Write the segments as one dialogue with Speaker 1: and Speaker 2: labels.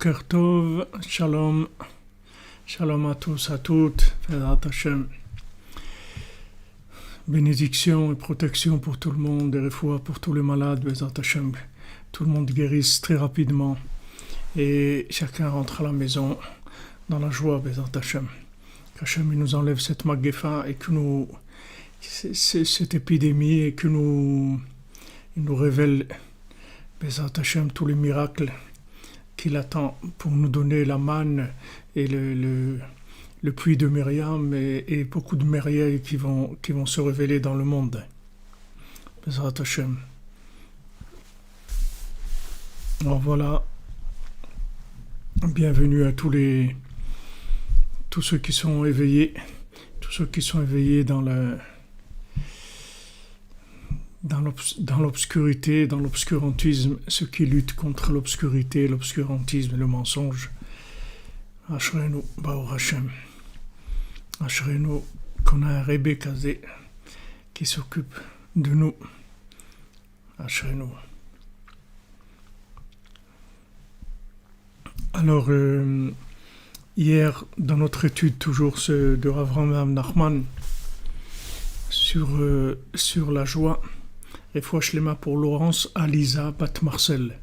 Speaker 1: Boker Tov, Shalom, Shalom à tous, à toutes, Ve'ezrat Hashem. Bénédiction et protection pour tout le monde, et refoua pour tous les malades, Ve'ezrat Hashem. Tout le monde guérisse très rapidement et chacun rentre à la maison dans la joie, Ve'ezrat Hashem. Qu'Hashem nous enlève cette magéfa et que nous, cette épidémie, et que il nous révèle, Ve'ezrat Hashem, tous les miracles qu'il attend pour nous donner la manne et le puits de Myriam et beaucoup de merveilles qui vont se révéler dans le monde. Ve'ezrat Hashem. Alors voilà, bienvenue à tous ceux qui sont éveillés, dans l'obscurité, dans l'obscurantisme, ceux qui luttent contre l'obscurité, l'obscurantisme, le mensonge. Ashrenu, Baruch Hashem. Ashrenu, qu'on a un Rebbe Kazé qui s'occupe de nous. Ashrenu. Alors, hier, dans notre étude, toujours de Rav Avraham Nachman, sur la joie, Refoua Shlema pour Laurence Aliza Bat Marcel.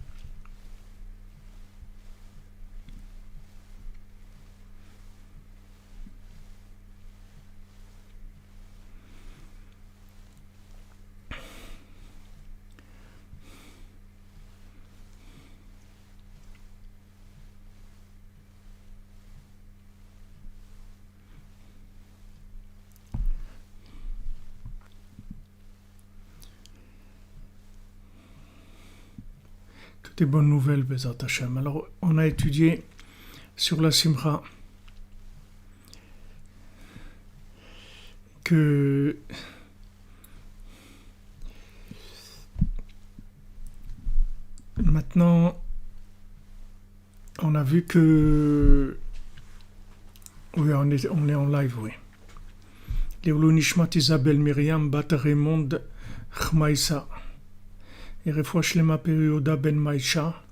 Speaker 1: Des bonnes nouvelles, Ve'ezrat Hashem. Alors, on a étudié sur la Simcha que maintenant, on a vu que oui, on est en live, oui. Le'ilui Nishmat Isabelle Myriam Bat Raymond Chmaïsa et Refoua Shlema Perioda Ben Maïcha.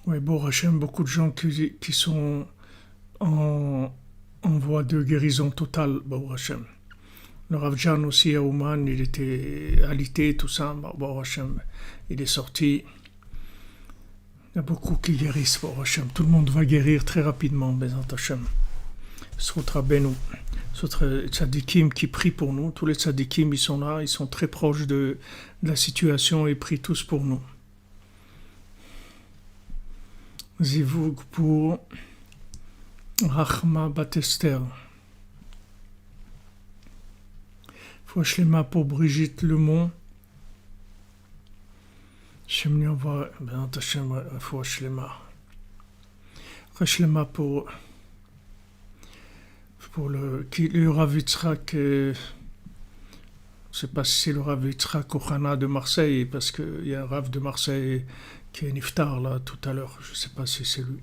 Speaker 1: Oui, bon, Hachem, beaucoup de gens qui sont en voie de guérison totale, bon, Hachem. Le Rav Jan aussi à Ouman, il était alité, tout ça, bon, Hachem, il est sorti. Il y a beaucoup qui guérissent, bon, Hachem. Tout le monde va guérir très rapidement, Bezat Hachem. Sotra Benou. Tzadikim qui prient pour nous, tous les tzadikim ils sont là, ils sont très proches de la situation et prient tous pour nous. Zivoug pour Rachma Bat Esther. Refoua Shlema pour Brigitte Lemont. Shem Niova, Bezat Hashem, Refoua Shlema. Refoua Shlema pour le Rav Yitzhak, je ne sais pas si c'est le Rav Yitzhak Ochana de Marseille, parce qu'il y a un Rav de Marseille qui est niftar là tout à l'heure, je ne sais pas si c'est lui.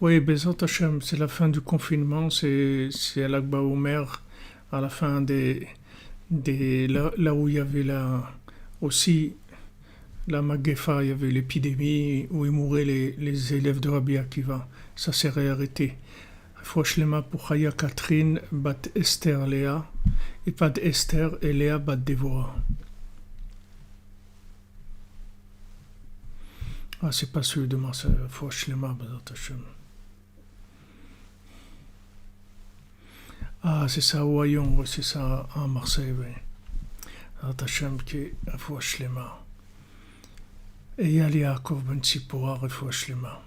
Speaker 1: Oui, Bezat Hashem, c'est la fin du confinement, c'est à l'Akba Omer, à la fin là où il y avait aussi la Magéfa, il y avait l'épidémie où ils mouraient les élèves de Rabbi Akiva. Ça s'est réarrêté. Refoua Shlema pour Chaya Catherine Bat Esther Léa et Bat Esther et Léa Bat Dévorah. Ah, c'est pas celui de Marseille. Refoua Shlema, Bezat Hashem. Ah, c'est ça, Ouayon, c'est ça, à Marseille, oui. Bezat Hashem qui est Refoua Shlema. Et Yali Yaakov Ben Tzipora, Refoua Shlema.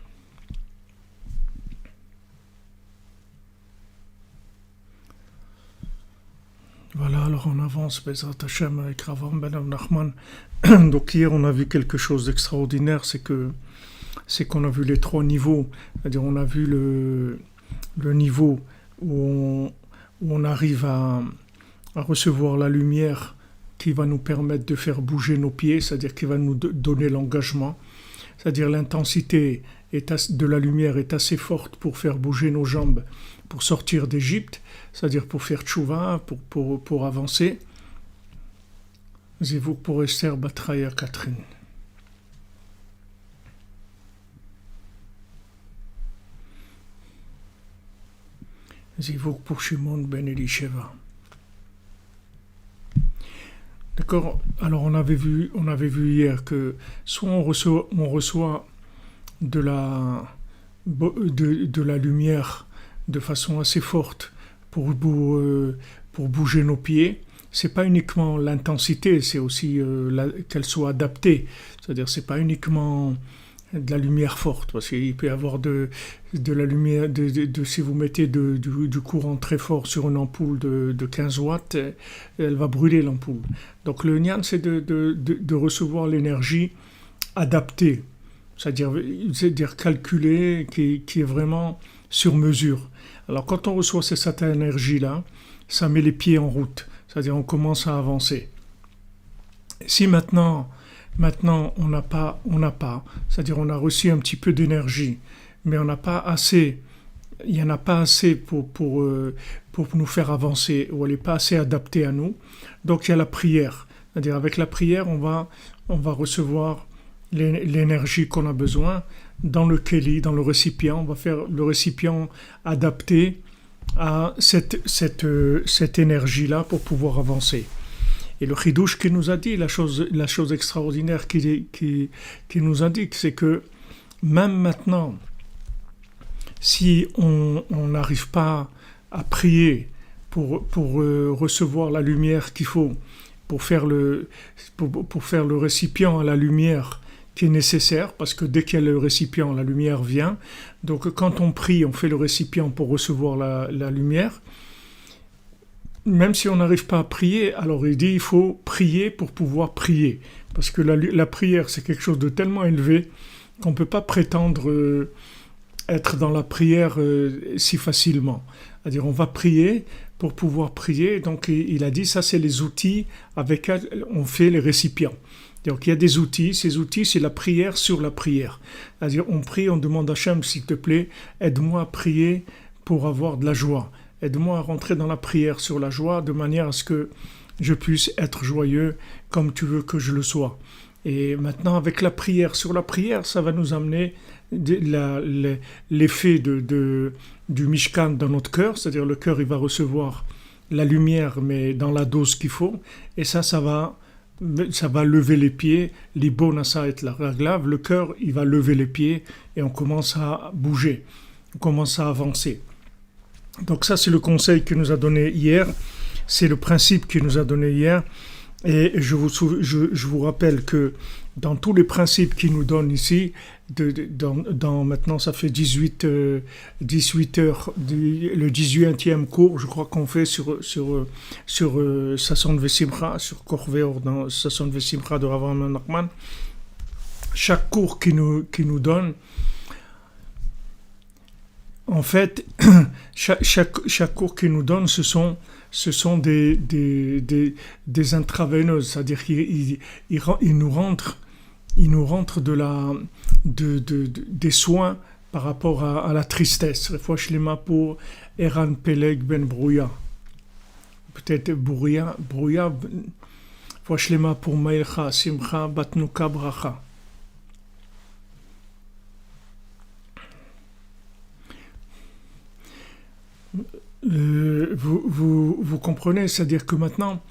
Speaker 1: Voilà, alors on avance, Bezrat Hashem, avec Rav Avraham Ben Nachman. Donc hier, on a vu quelque chose d'extraordinaire, c'est qu'on a vu les trois niveaux. C'est-à-dire, on a vu le niveau où on arrive à recevoir la lumière qui va nous permettre de faire bouger nos pieds, c'est-à-dire qui va nous donner l'engagement. C'est-à-dire l'intensité de la lumière est assez forte pour faire bouger nos jambes, pour sortir d'Égypte, c'est-à-dire pour faire tchouva, pour avancer. Zivuk pour Esther Batraya Catherine. Zivuk pour Shimon ben Elisheva. D'accord. Alors on avait vu hier que soit on reçoit de la lumière de façon assez forte pour bouger nos pieds. C'est pas uniquement l'intensité, c'est aussi qu'elle soit adaptée. C'est-à-dire c'est pas uniquement de la lumière forte, parce qu'il peut y avoir de la lumière, si vous mettez du courant très fort sur une ampoule de 15 watts, elle va brûler l'ampoule. Donc le Nyan, c'est de recevoir l'énergie adaptée, c'est-à-dire calculée, qui est vraiment sur mesure. Alors quand on reçoit cette énergie-là, ça met les pieds en route, c'est-à-dire on commence à avancer. Si maintenant on n'a pas, c'est-à-dire on a reçu un petit peu d'énergie, mais on n'a pas assez, il n'y en a pas assez pour nous faire avancer, ou elle n'est pas assez adaptée à nous. Donc il y a la prière, c'est-à-dire avec la prière, on va recevoir l'énergie qu'on a besoin dans le keli, dans le récipient. On va faire le récipient adapté à cette énergie-là pour pouvoir avancer. Et le chidouche qui nous a dit, la chose extraordinaire qui nous indique, c'est que même maintenant, si on n'arrive pas à prier pour recevoir la lumière qu'il faut, pour faire le récipient à la lumière qui est nécessaire, parce que dès qu'il y a le récipient, la lumière vient. Donc quand on prie, on fait le récipient pour recevoir la lumière. Même si on n'arrive pas à prier, alors il dit il faut prier pour pouvoir prier. Parce que la prière, c'est quelque chose de tellement élevé qu'on ne peut pas prétendre être dans la prière si facilement. C'est-à-dire on va prier pour pouvoir prier. Donc il a dit ça, c'est les outils avec lesquels on fait les récipients. Donc il y a des outils, ces outils c'est la prière sur la prière. C'est-à-dire on prie, on demande à Hachem, s'il te plaît, aide-moi à prier pour avoir de la joie. Aide-moi à rentrer dans la prière sur la joie de manière à ce que je puisse être joyeux comme tu veux que je le sois. Et maintenant, avec la prière sur la prière, ça va nous amener l'effet du Mishkan dans notre cœur, c'est-à-dire le cœur il va recevoir la lumière mais dans la dose qu'il faut, et ça va lever les pieds, libo nasa et la raglav, le cœur il va lever les pieds et on commence à bouger, on commence à avancer. Donc ça, c'est le conseil qu'il nous a donné hier, c'est le principe qu'il nous a donné hier, et je vous rappelle que dans tous les principes qu'il nous donne ici, maintenant ça fait 18 heures, le 18e cours, je crois qu'on fait sur Sasson Vesimcha, sur Korveor dans Sasson Vesimcha de Rav Amnon Nachman. Chaque cours qu'il nous donne, en fait, chaque cours qu'il nous donne, ce sont des intraveineuses, c'est-à-dire qu'il nous rentre des soins par rapport à la tristesse. Refoua shlema pour Eran Peleg ben Brouya. Peut-être Brouya. Refoua shlema pour Maïcha, Simcha, Batnuka, Bracha. Vous comprenez, c'est-à-dire que maintenant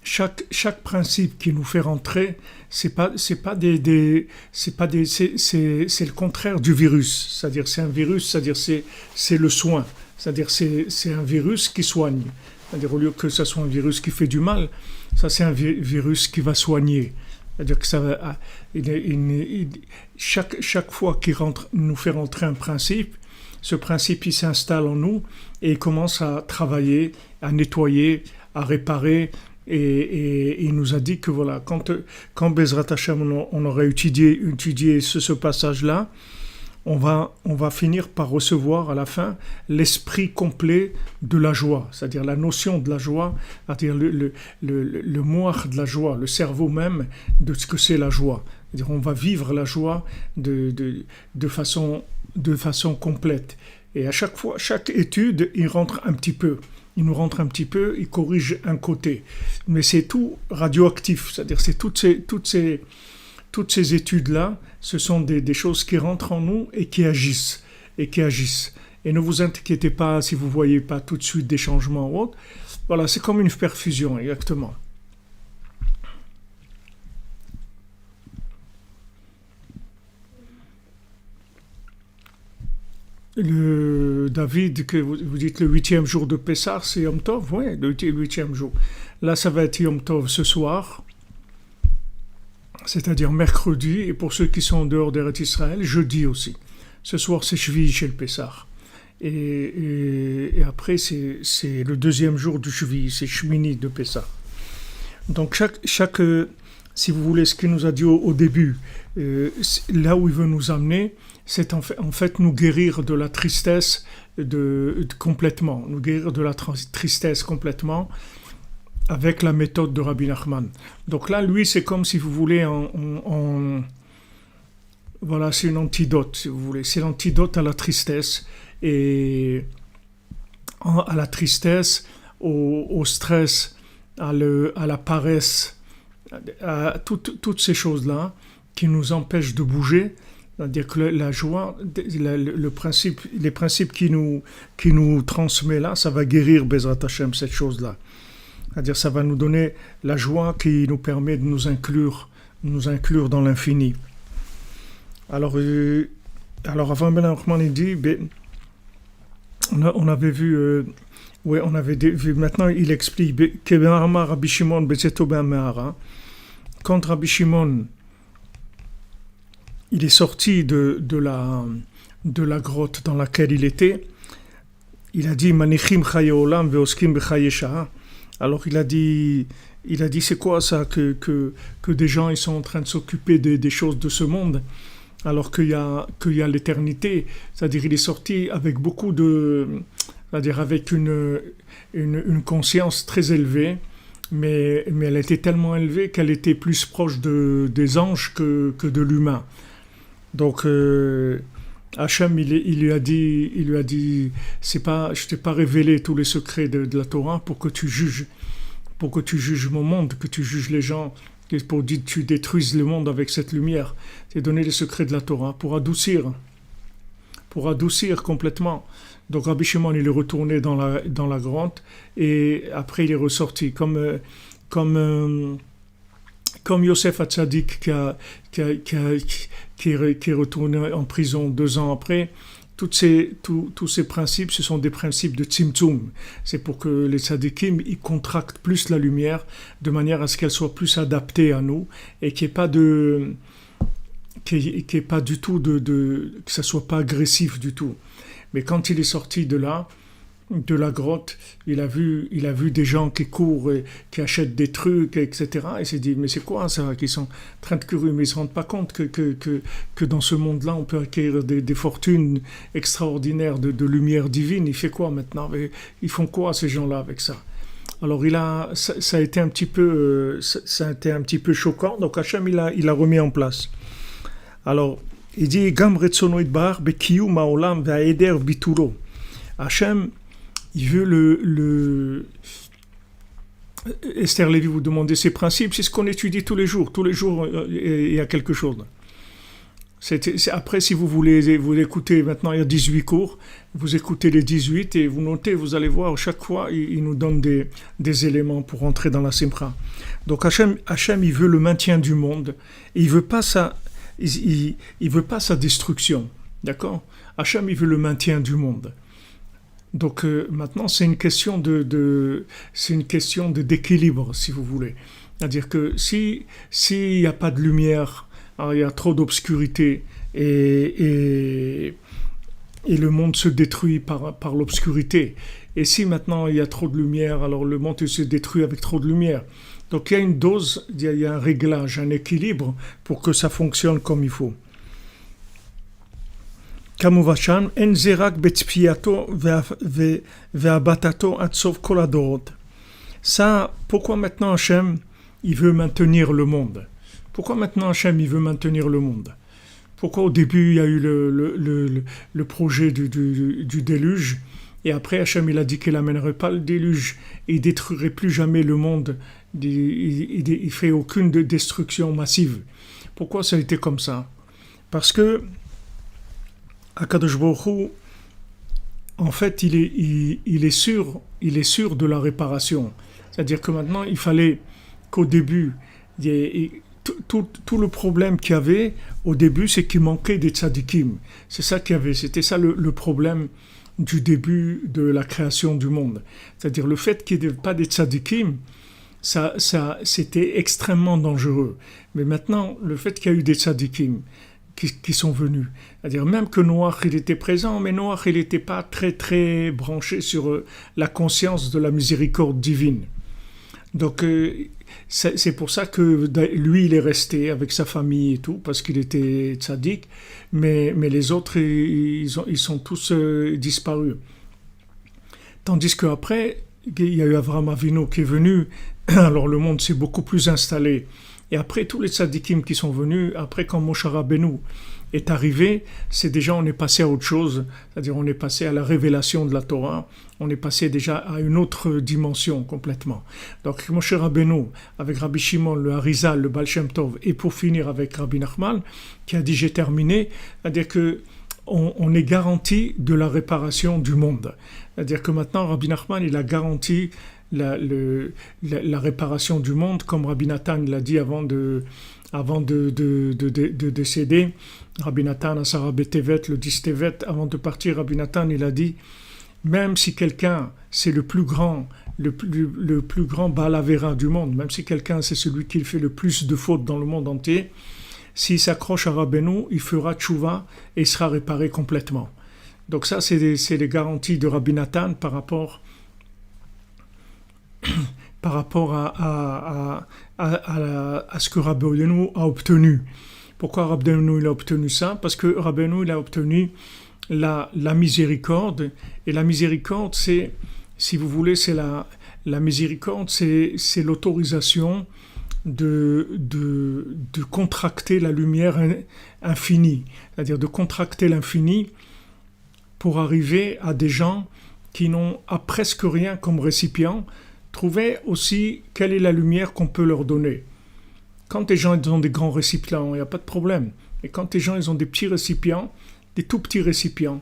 Speaker 1: chaque principe qui nous fait rentrer, c'est le contraire du virus, c'est-à-dire c'est un virus, c'est-à-dire c'est le soin, c'est-à-dire c'est un virus qui soigne, c'est-à-dire au lieu que ça soit un virus qui fait du mal, ça c'est un virus qui va soigner. C'est-à-dire que ça va, chaque fois qu'il nous fait rentrer un principe, ce principe il s'installe en nous et il commence à travailler, à nettoyer, à réparer. Et il nous a dit que voilà, quand Bezrat Hashem on aurait étudié ce passage-là, on va finir par recevoir à la fin l'esprit complet de la joie, c'est-à-dire la notion de la joie, c'est-à-dire le moire de la joie, le cerveau même de ce que c'est la joie. C'est-à-dire on va vivre la joie de façon complète. Et à chaque fois, chaque étude, il rentre un petit peu. Il nous rentre un petit peu, il corrige un côté. Mais c'est tout radioactif, c'est-à-dire c'est toutes ces études-là, ce sont des choses qui rentrent en nous et qui agissent. Et ne vous inquiétez pas si vous ne voyez pas tout de suite des changements ou autres. Voilà, c'est comme une perfusion, exactement. David, que vous dites le 8e jour de Pessah, c'est Yom Tov, oui, le 8e jour. Là, ça va être Yom Tov ce soir, c'est-à-dire mercredi, et pour ceux qui sont en dehors d'Eretz Israël, jeudi aussi. Ce soir, c'est Shvi chez le Pessah. Et après, c'est le 2e jour du Shvi, c'est Shmini de Pessah. Donc, si vous voulez, ce qu'il nous a dit au début, là où il veut nous amener, c'est en fait nous guérir de la tristesse complètement, nous guérir de la tristesse complètement avec la méthode de Rabbi Nachman. Donc là, lui, c'est comme si vous voulez, voilà, c'est une antidote, si vous voulez, c'est l'antidote à la tristesse et à la tristesse, au stress, à la paresse, à toutes ces choses-là qui nous empêchent de bouger. C'est-à-dire que la joie, les principes qui nous transmet là, ça va guérir Bezrat Hashem, cette chose-là. C'est-à-dire ça va nous donner la joie qui nous permet de nous inclure dans l'infini. Alors avant Ben Nachman il dit, on avait vu, on avait vu, maintenant il explique que Rabbi Shimon Bezeto Ben Mehara, quand Rabbi Shimon il est sorti de la grotte dans laquelle il était. Il a dit Manichim chaye olam veoskim bechaye sha'a. Alors il a dit c'est quoi ça que des gens ils sont en train de s'occuper des choses de ce monde alors qu'il y a l'éternité. C'est-à-dire il est sorti avec c'est-à-dire avec une conscience très élevée. Mais elle était tellement élevée qu'elle était plus proche des anges que de l'humain. Donc Hachem il lui a dit je t'ai pas révélé tous les secrets de la Torah pour que tu juges mon monde, que tu juges les gens, pour que tu détruises le monde avec cette lumière. C'est donner les secrets de la Torah pour adoucir complètement. Donc Rabbi Shimon il est retourné dans la grotte et après il est ressorti comme Yosef Hatzadik qui est retourné en prison 2 ans après. Tous ces principes, ce sont des principes de Tzimtzum. C'est pour que les tzadikim ils contractent plus la lumière de manière à ce qu'elle soit plus adaptée à nous et qu'il n'y ait pas du tout que ça soit pas agressif du tout. Mais quand il est sorti de la grotte, il a vu des gens qui courent, et qui achètent des trucs, etc. Et il s'est dit, mais c'est quoi ça, qui sont en train de courir, mais ils ne se rendent pas compte que dans ce monde-là, on peut acquérir des fortunes extraordinaires de lumière divine. Il fait quoi maintenant? Ils font quoi ces gens-là avec ça? Alors ça a été un petit peu choquant. Donc Hachem il a remis en place. Alors il dit Gam retzono itbarach bekiyum haolam ve'heder bituro. Hachem il veut Esther Lévy vous demandez ces principes, c'est ce qu'on étudie tous les jours. Tous les jours, il y a quelque chose. Après, si vous voulez, vous écoutez, maintenant il y a 18 cours, vous écoutez les 18 et vous notez, vous allez voir, chaque fois, il nous donne des éléments pour entrer dans la Simcha. Donc Hachem, il veut le maintien du monde. Il veut pas il veut pas sa destruction. D'accord? Hachem, il veut le maintien du monde. Donc maintenant, c'est une question d'équilibre, si vous voulez. C'est-à-dire que s'il n'y a pas de lumière, alors il y a trop d'obscurité et le monde se détruit par l'obscurité. Et si maintenant il y a trop de lumière, alors le monde se détruit avec trop de lumière. Donc il y a une dose, il y a un réglage, un équilibre pour que ça fonctionne comme il faut. כמובן, אין זה רק בצפייתו והבטתו עד סוף כל הדורות. Ça, pourquoi maintenant Hachem, il veut maintenir le monde? Pourquoi maintenant Hachem, il veut maintenir le monde? Pourquoi au début il y a eu le projet du déluge, et après Hachem il a dit qu'il n'amènerait pas le déluge, et il détruirait plus jamais le monde, il fait aucune destruction massive. Pourquoi ça a été comme ça? Parce que Akadosh Baruch Hu, en fait, il est sûr de la réparation. C'est-à-dire que maintenant, il fallait qu'au début, tout le problème qu'il y avait au début, c'est qu'il manquait des tzadikim. C'est ça qu'il y avait. C'était ça le problème du début de la création du monde. C'est-à-dire le fait qu'il n'y ait pas des tzadikim, ça, c'était extrêmement dangereux. Mais maintenant, le fait qu'il y a eu des tzadikim qui sont venus, c'est-à-dire même que Noach il était présent, mais Noach il n'était pas très très branché sur la conscience de la miséricorde divine. Donc c'est pour ça que lui il est resté avec sa famille et tout, parce qu'il était tzaddik, mais les autres ils sont tous disparus. Tandis qu'après, il y a eu Avraham Avinu qui est venu, alors le monde s'est beaucoup plus installé. Et après, tous les tzadikim qui sont venus, après quand Moshe Rabbeinu est arrivé, c'est déjà, on est passé à autre chose, c'est-à-dire on est passé à la révélation de la Torah, on est passé déjà à une autre dimension complètement. Donc Moshe Rabbeinu, avec Rabbi Shimon, le Harizal, le Baal Shem Tov, et pour finir avec Rabbi Nachman, qui a dit j'ai terminé, c'est-à-dire que on est garanti de la réparation du monde. C'est-à-dire que maintenant, Rabbi Nachman, il a garanti la réparation du monde, comme Rabbi Nathan l'a dit avant de décéder. Rabbi Nathan, à Sarah Betevet, le 10 Tevet, avant de partir, Rabbi Nathan, il a dit, même si quelqu'un, c'est le plus grand Baal Avera du monde, même si quelqu'un, c'est celui qui fait le plus de fautes dans le monde entier, s'il s'accroche à Rabbeinu, il fera tchouva et sera réparé complètement. Donc ça, c'est les garanties de Rabbi Nathan par rapport à ce que Rabbeinu a obtenu. Pourquoi Rabbeinu il a obtenu ça? Parce que Rabbeinu il a obtenu la miséricorde, et la miséricorde, c'est, si vous voulez, c'est la miséricorde, c'est l'autorisation de contracter la lumière infinie, c'est-à-dire de contracter l'infini pour arriver à des gens qui n'ont presque rien comme récipient. Trouver aussi quelle est la lumière qu'on peut leur donner. Quand les gens ils ont des grands récipients, il n'y a pas de problème. Et quand les gens ils ont des petits récipients, des tout petits récipients,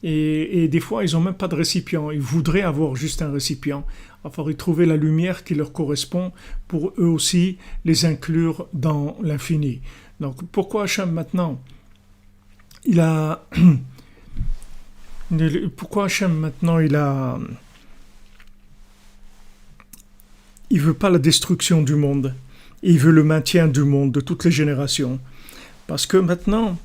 Speaker 1: et des fois ils n'ont même pas de récipient, ils voudraient avoir juste un récipient. Enfin, ils trouver la lumière qui leur correspond pour eux aussi les inclure dans l'infini. Donc pourquoi Hachem maintenant il veut pas la destruction du monde, il veut le maintien du monde de toutes les générations. Parce que maintenant,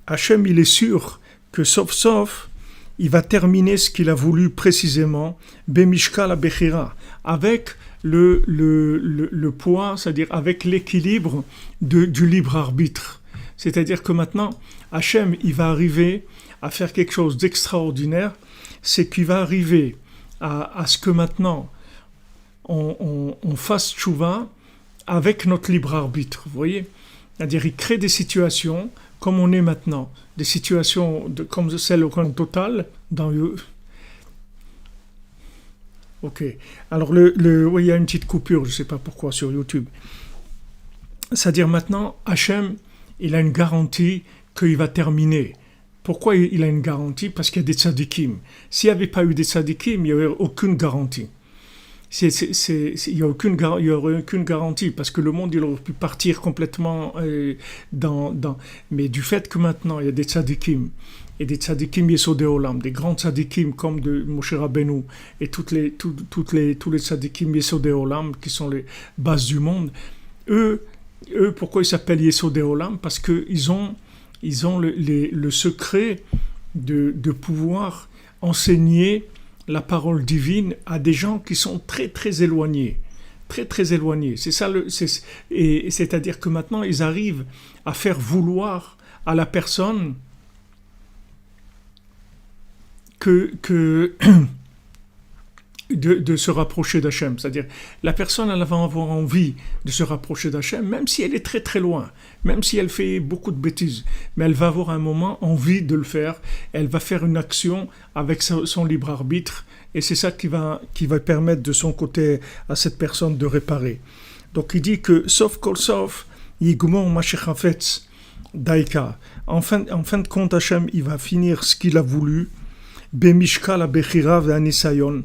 Speaker 1: Hachem, il est sûr que sauf, il va terminer ce qu'il a voulu précisément, Bemishka la Bechira, avec le poids, c'est-à-dire avec l'équilibre du libre arbitre. C'est-à-dire que maintenant, Hachem, il va arriver à faire quelque chose d'extraordinaire, c'est qu'il va arriver à ce que maintenant, on fasse tchouva avec notre libre arbitre, vous voyez? C'est-à-dire, il crée des situations comme on est maintenant, des situations comme celle au total dans le... Ok. Alors, oui, il y a une petite coupure, je ne sais pas pourquoi, sur YouTube. C'est-à-dire, maintenant, Hachem, il a une garantie qu'il va terminer. Pourquoi il a une garantie? Parce qu'il y a des tzadikim. S'il n'y avait pas eu des tzadikim, il n'y aurait aucune garantie. Il n'y aurait aucune garantie, parce que le monde il aurait pu partir complètement mais du fait que maintenant il y a des tzadikim, et des tzadikim yesodei olam, des grands tzadikim comme de Moshe Rabbeinu, et tous les tzadikim yesodei olam qui sont les bases du monde, eux pourquoi ils s'appellent yesodei olam? Parce qu'ils ont le secret de pouvoir enseigner la parole divine à des gens qui sont très très éloignés, très très éloignés. C'est ça c'est-à-dire que maintenant ils arrivent à faire vouloir à la personne que de se rapprocher d'Hachem. C'est-à-dire, la personne, elle va avoir envie de se rapprocher d'Hachem, même si elle est très très loin, même si elle fait beaucoup de bêtises, mais elle va avoir un moment envie de le faire, elle va faire une action avec son libre arbitre, et c'est ça qui va permettre de son côté à cette personne de réparer. Donc il dit que, sauf kol sauf, yigmor mashechafetz daika. En fin de compte, Hachem, il va finir ce qu'il a voulu, bemishkal abechira ve'anisayon.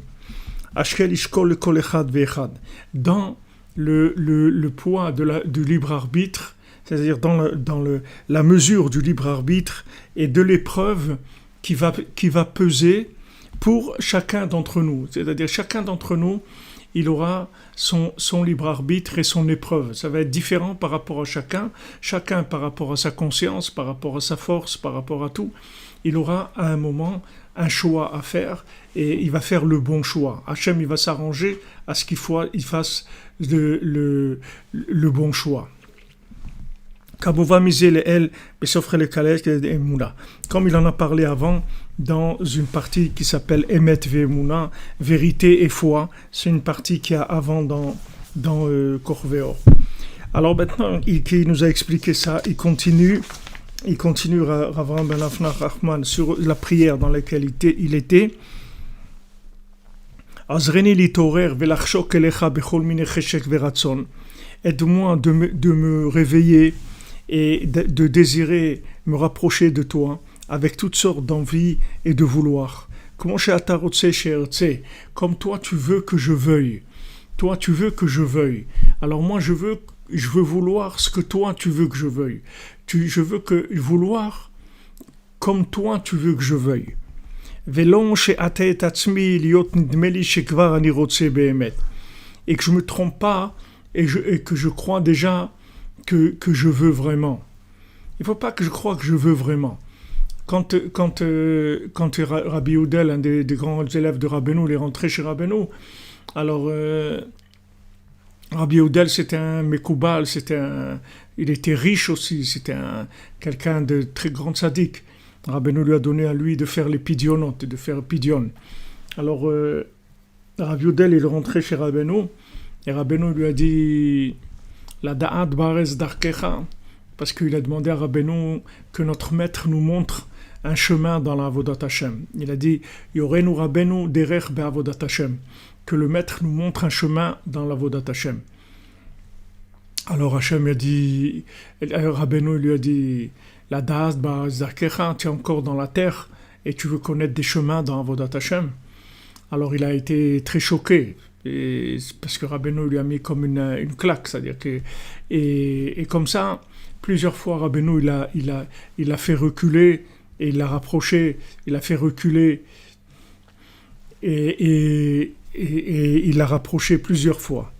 Speaker 1: Dans le poids du libre arbitre, c'est-à-dire dans la mesure du libre arbitre et de l'épreuve qui va peser pour chacun d'entre nous. C'est-à-dire chacun d'entre nous, il aura son libre arbitre et son épreuve. Ça va être différent par rapport à chacun par rapport à sa conscience, par rapport à sa force, par rapport à tout. Il aura à un moment un choix à faire et il va faire le bon choix. Hachem, il va s'arranger à ce qu'il fasse le bon choix. Comme il en a parlé avant dans une partie qui s'appelle Emet ve'emuna, vérité et foi, c'est une partie qu'il y a avant dans Korveor. Alors maintenant, il nous a expliqué ça, il continue Rav Ram ben Afnach Achman sur la prière dans laquelle il était. Azreni litorer velachshok elecha bechol mine cheshek veratzon. Aide-moi de me réveiller et de désirer me rapprocher de toi avec toutes sortes d'envies et de vouloir. Comme toi tu veux que je veuille. Toi tu veux que je veuille. Alors moi je veux vouloir ce que toi tu veux que je veuille. Je veux vouloir comme toi tu veux que je veuille. Et que je me trompe pas et que je crois déjà que je veux vraiment. Il faut pas que je croie que je veux vraiment. Quand Rabbi Yehuda, un des grands élèves de Rabbeinu, il est rentré chez Rabbeinu, alors Rabbi Yehuda, c'était un Mekoubal, il était riche aussi, c'était quelqu'un de très grand sadique. Rabbeinu lui a donné à lui de faire les pidionotes, de faire pidion. Alors Rabbi Yehuda, il est rentré chez Rabbeinu, et Rabbeinu lui a dit la da'at bares darkecha, parce qu'il a demandé à Rabbeinu que notre maître nous montre un chemin dans la Avodat Hashem. Il a dit yorenu Rabbeinu derech be'avodat Hashem, que le maître nous montre un chemin dans la Avodat Hashem. Alors Hashem a dit, Rabbeinu lui a dit la da'at bares darkecha, tu es encore dans la terre et tu veux connaître des chemins dans Avodat Hashem. Alors il a été très choqué. Parce que Rabbeinu lui a mis comme une claque, c'est-à-dire que et comme ça plusieurs fois Rabbeinu il a fait reculer et il l'a rapproché, il a fait reculer et il l'a rapproché plusieurs fois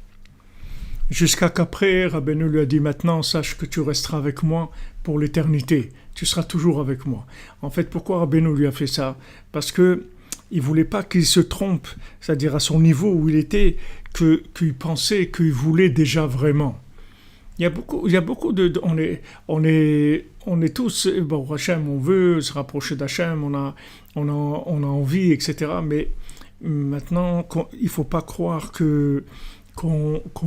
Speaker 1: jusqu'à qu'après Rabbeinu lui a dit maintenant sache que tu resteras avec moi pour l'éternité, tu seras toujours avec moi. En fait, pourquoi Rabbeinu lui a fait ça? Parce que il voulait pas qu'il se trompe, c'est-à-dire à son niveau où il était, qu'il pensait qu'il voulait déjà vraiment. Il y a beaucoup de on est tous, bon, Hachem, on veut se rapprocher d'Hachem, on a envie, etc. Mais maintenant, il faut pas croire qu'on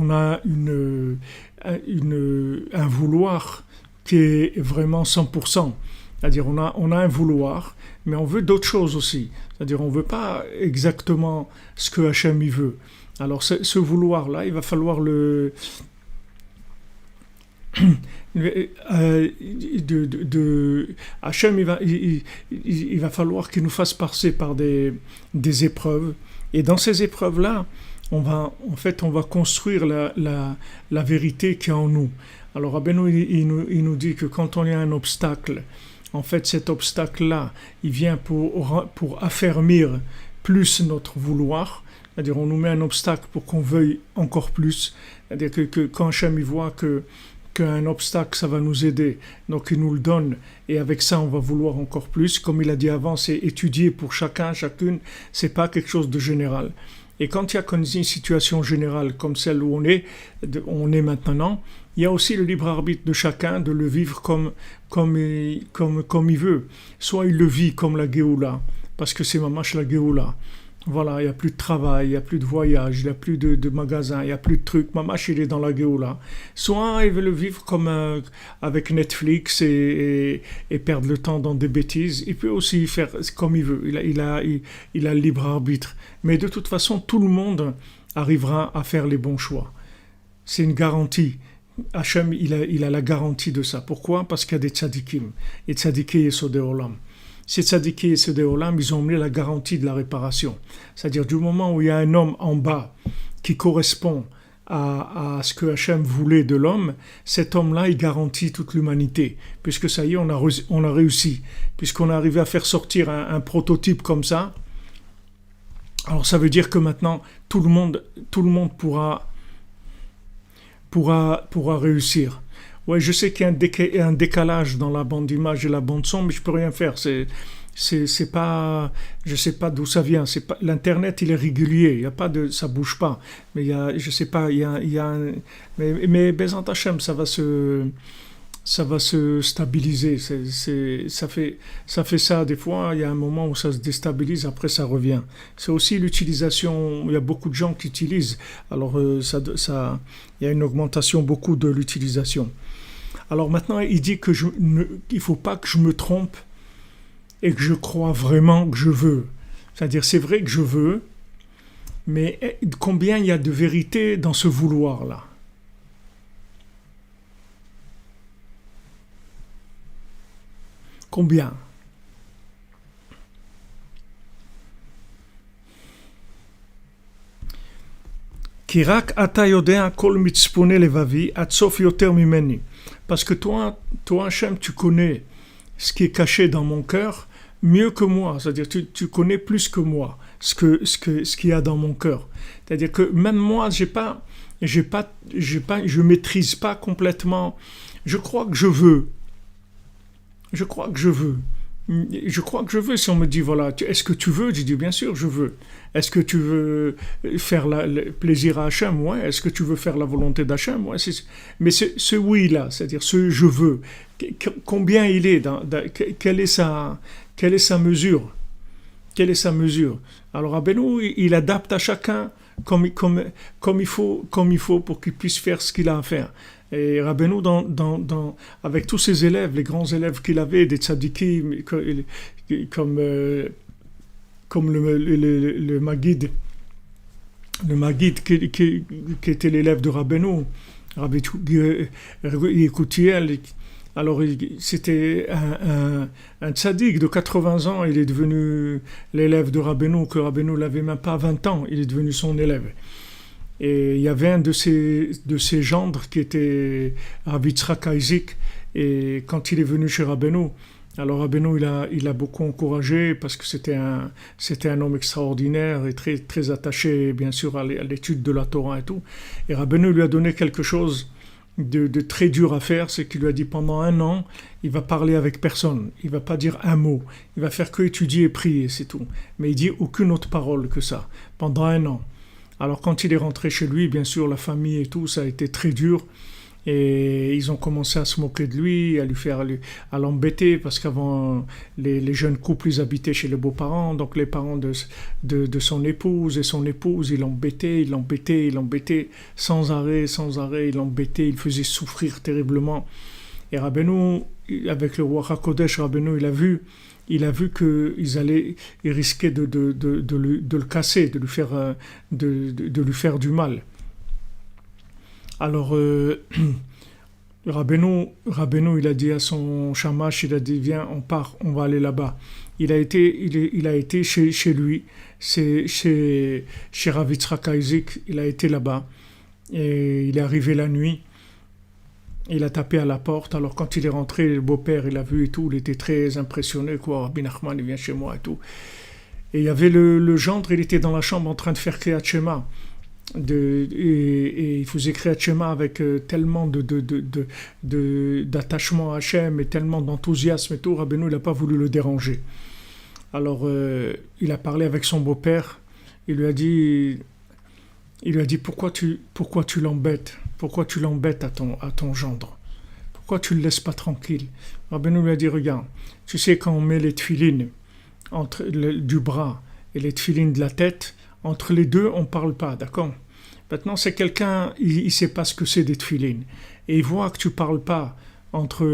Speaker 1: a un vouloir qui est vraiment 100%. C'est-à-dire on a un vouloir, mais on veut d'autres choses aussi. C'est-à-dire on ne veut pas exactement ce que Hachem y veut. Alors ce vouloir-là, il va falloir Hachem, il va falloir qu'il nous fasse passer par des épreuves. Et dans ces épreuves-là, on va construire la vérité qui est en nous. Alors Rabbeinu, il nous dit que quand on a un obstacle, en fait, cet obstacle-là, il vient pour affermir plus notre vouloir. C'est-à-dire, on nous met un obstacle pour qu'on veuille encore plus. C'est-à-dire que quand Hachem il voit qu'un obstacle, ça va nous aider, donc il nous le donne, et avec ça, on va vouloir encore plus. Comme il a dit avant, c'est étudier pour chacune, c'est pas quelque chose de général. Et quand il y a une situation générale comme celle où on est maintenant, il y a aussi le libre arbitre de chacun de le vivre comme il veut. Soit il le vit comme la Géoula, parce que c'est Mamash la Géoula. Voilà, il n'y a plus de travail, il n'y a plus de voyage, il n'y a plus de magasins, il n'y a plus de trucs. Mamash, il est dans la Géoula. Soit il veut le vivre comme avec Netflix et perdre le temps dans des bêtises. Il peut aussi faire comme il veut. Il a le libre arbitre. Mais de toute façon, tout le monde arrivera à faire les bons choix. C'est une garantie. Hachem, il a la garantie de ça. Pourquoi? Parce qu'il y a des tzadikim. Et tzadikés et sodé olam. Ces tzadikés et sodé olam, ils ont emmené la garantie de la réparation. C'est-à-dire du moment où il y a un homme en bas qui correspond à ce que Hachem voulait de l'homme, cet homme-là, il garantit toute l'humanité. Puisque ça y est, on a réussi. Puisqu'on a arrivé à faire sortir un prototype comme ça, alors ça veut dire que maintenant, tout le monde pourra réussir. Ouais, je sais qu'il y a un décalage dans la bande d'image et la bande son, mais je peux rien faire. C'est pas, je sais pas d'où ça vient. C'est pas, l'internet, il est régulier. Il y a pas de, ça bouge pas. Mais il y a, je sais pas, il y a mais Bezant Hachem, ça va se stabiliser. Ça fait ça des fois. Il y a un moment où ça se déstabilise, après ça revient. C'est aussi l'utilisation. Il y a beaucoup de gens qui utilisent. Alors il y a une augmentation beaucoup de l'utilisation. Alors maintenant, il dit que il faut pas que je me trompe et que je crois vraiment que je veux. C'est-à-dire, c'est vrai que je veux, mais combien il y a de vérité dans ce vouloir-là? Combien? Kirak ata yodea kol mitzpone levavi atsof yoter mimeni. Parce que toi, Hachem, tu connais ce qui est caché dans mon cœur mieux que moi. C'est-à-dire, tu connais plus que moi ce qu'il y a dans mon cœur. C'est-à-dire que même moi, je maîtrise pas complètement. Je crois que je veux. Je crois que je veux. Je crois que je veux. Si on me dit, voilà, est-ce que tu veux? Je dis, bien sûr, je veux. Est-ce que tu veux faire le plaisir à Hachem? Ouais. Est-ce que tu veux faire la volonté d'Hachem? Ouais. Mais ce oui-là, c'est-à-dire ce je veux, combien il est, quelle est sa mesure? Quelle est sa mesure? Alors, Rabbeinu, il adapte à chacun comme il faut pour qu'il puisse faire ce qu'il a à faire. Et Rabbeinu, avec tous ses élèves, les grands élèves qu'il avait, des tzadikim, comme le Maguid, qui était l'élève de Rabbeinu, Rabbi Yekoutiel. Alors, c'était un tzaddik de 80 ans, il est devenu l'élève de Rabbeinu, que Rabbeinu n'avait même pas 20 ans, il est devenu son élève. Et il y avait un de ses gendres qui était Rabbi Yitzhak Isaac, et quand il est venu chez Rabbeinu, alors Rabbeinu il a beaucoup encouragé parce que c'était un homme extraordinaire et très, très attaché bien sûr à l'étude de la Torah et tout. Et Rabbeinu lui a donné quelque chose de très dur à faire, c'est qu'il lui a dit pendant 1 an, il va parler avec personne, il va pas dire un mot, il va faire que étudier et prier, c'est tout. Mais il dit aucune autre parole que ça, pendant 1 an. Alors quand il est rentré chez lui, bien sûr, la famille et tout, ça a été très dur. Et ils ont commencé à se moquer de lui, à l'embêter, parce qu'avant, les jeunes couples, ils habitaient chez les beaux-parents, donc les parents de son épouse et son épouse, ils l'embêtaient, sans arrêt, ils l'embêtaient, ils le faisaient souffrir terriblement. Et Rabbeinu, avec le roi HaKodesh, Rabbeinu, il a vu qu'ils risquaient de le casser, de lui faire du mal. Alors, Rabbeinu, il a dit à son shamash, il a dit, viens, on part, on va aller là-bas. Il a été chez lui, chez Rav Yitzhak Isaac, il a été là-bas. Et il est arrivé la nuit, il a tapé à la porte. Alors, quand il est rentré, le beau-père, il a vu et tout, il était très impressionné, quoi. Rabbi Nachman, il vient chez moi et tout. Et il y avait le gendre, il était dans la chambre en train de faire Kriyat Shema. Et il faisait Kriyat Shema avec tellement d'attachement à Hachem et tellement d'enthousiasme et tout. Rabbeinu, il n'a pas voulu le déranger. Alors, il a parlé avec son beau-père. Il lui a dit pourquoi tu l'embêtes? Pourquoi tu l'embêtes à ton gendre? Pourquoi tu le laisses pas tranquille? Rabbeinu lui a dit, regarde, tu sais quand on met les tefilines entre du bras et les tefilines de la tête, entre les deux, on ne parle pas, d'accord? Maintenant, c'est quelqu'un, il ne sait pas ce que c'est des tefilines. Et il voit que tu ne parles pas entre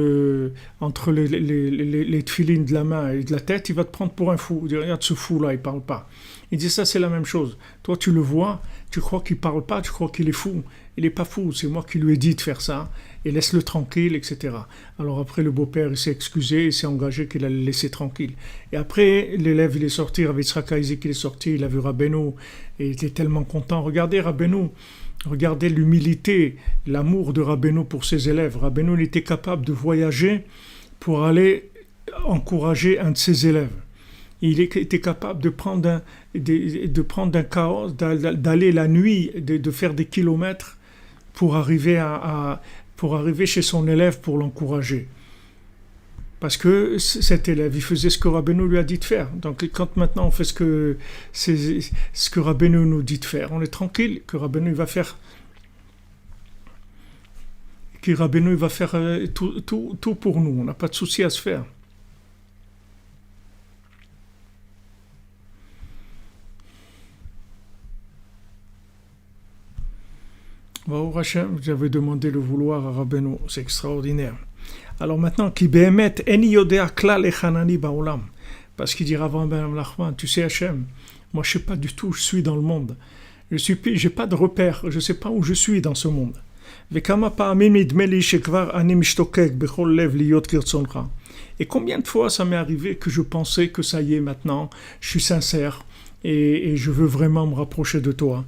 Speaker 1: les tefilines de la main et de la tête, il va te prendre pour un fou. Il dit, regarde ce fou-là, il ne parle pas. Il dit, ça, c'est la même chose. Toi, tu le vois, tu crois qu'il ne parle pas, tu crois qu'il est fou. Il n'est pas fou, c'est moi qui lui ai dit de faire ça, et laisse-le tranquille, etc. Alors après, le beau-père, il s'est excusé, il s'est engagé qu'il allait le laisser tranquille. Et après, l'élève, il est sorti, Rav Yitzhak Isaac, il est sorti, il a vu Rabbeinu, et il était tellement content. Regardez Rabbeinu, regardez l'humilité, l'amour de Rabbeinu pour ses élèves. Rabbeinu, il était capable de voyager pour aller encourager un de ses élèves. Il était capable de prendre un chaos, d'aller la nuit, de faire des kilomètres pour arriver pour arriver chez son élève pour l'encourager. Parce que cet élève, il faisait ce que Rabbeinu lui a dit de faire. Donc quand maintenant on fait ce que Rabbeinu nous dit de faire, on est tranquille que Rabbeinu va faire tout pour nous. On n'a pas de souci à se faire. Baruch Hashem, j'avais demandé le vouloir à Rabbeinu, c'est extraordinaire. Alors maintenant, qui behemet eni yodea klal echanani baolam, parce qu'il dit Rav Ben Nachman, tu sais Hashem, moi je sais pas du tout où je suis dans le monde. J'ai pas de repère, je sais pas où je suis dans ce monde. Vekama pa'amim nidme li shekvar ani mishtokek bechol lev liyot kirtzoncha. Et combien de fois ça m'est arrivé que je pensais que ça y est maintenant, je suis sincère et je veux vraiment me rapprocher de toi.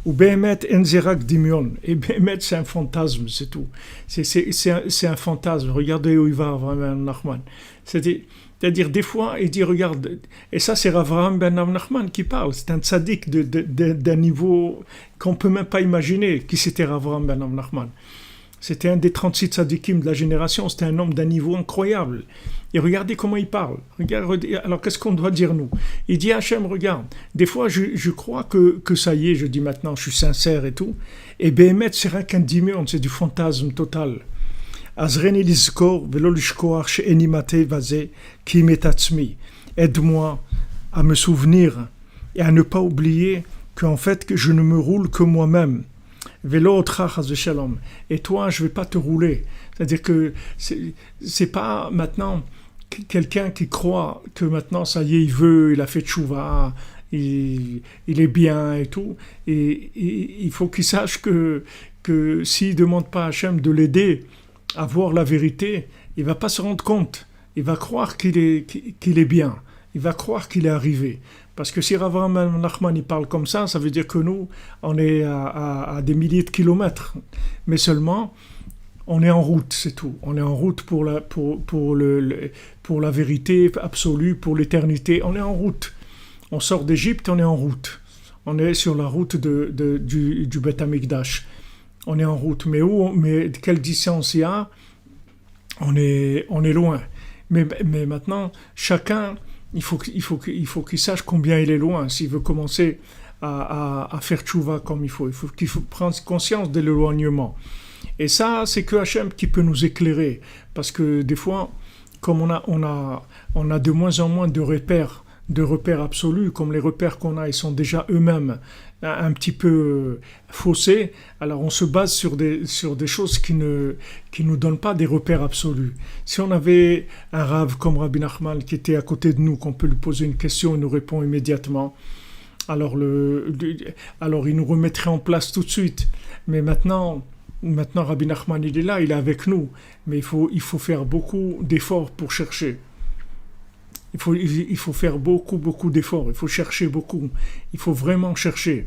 Speaker 1: Ou Behemet Enzerak Dimion. Et Behemet, c'est un fantasme, c'est tout. C'est un fantasme. Regardez où il va, Avraham Ben Nachman. C'est-à-dire, des fois, il dit, regarde, et ça, c'est Avraham Ben Nachman qui parle. C'est un tzaddik d'un niveau qu'on ne peut même pas imaginer qui c'était Avraham Ben Nachman. C'était un des 36 tzaddikim de la génération. C'était un homme d'un niveau incroyable. Et regardez comment il parle. Alors, qu'est-ce qu'on doit dire, nous? Il dit, Hachem, regarde, des fois, je crois que ça y est, je dis maintenant, je suis sincère et tout. Et Behemet, c'est rien qu'un dimion, c'est du fantasme total. Azreni lizkor velo lishkoach she'eni matei vazeh ki metatzmi. Aide-moi à me souvenir et à ne pas oublier qu'en fait, que je ne me roule que moi-même. Vélo de shalom. Et toi, je ne vais pas te rouler. C'est-à-dire que c'est pas maintenant quelqu'un qui croit que maintenant, ça y est, il a fait tchouva, il est bien et tout. Et il faut qu'il sache que s'il ne demande pas à Hachem de l'aider à voir la vérité, il ne va pas se rendre compte. Il va croire qu'il est bien. Il va croire qu'il est arrivé. Parce que si Rav Nachman il parle comme ça veut dire que nous, on est à des milliers de kilomètres. Mais seulement, on est en route, c'est tout. On est en route pour la vérité absolue, pour l'éternité. On est en route. On sort d'Égypte, on est en route. On est sur la route du Beth Amikdash. On est en route. Mais quelle distance il y a? On est loin. Mais maintenant, chacun... Il faut qu'il sache combien il est loin s'il veut commencer à faire tchouva comme il faut. Il faut qu'il prenne conscience de l'éloignement. Et ça, c'est que Hachem qui peut nous éclairer. Parce que des fois, comme on a de moins en moins de repères absolus, comme les repères qu'on a, ils sont déjà eux-mêmes un petit peu faussés, alors on se base sur des choses qui nous donnent pas des repères absolus. Si on avait un Rav comme Rabbi Nachman qui était à côté de nous, qu'on peut lui poser une question, il nous répond immédiatement, alors il nous remettrait en place tout de suite. Mais maintenant Rabbi Nachman il est là, il est avec nous, mais il faut faire beaucoup d'efforts pour chercher. Il faut faire beaucoup d'efforts, il faut chercher beaucoup, il faut vraiment chercher.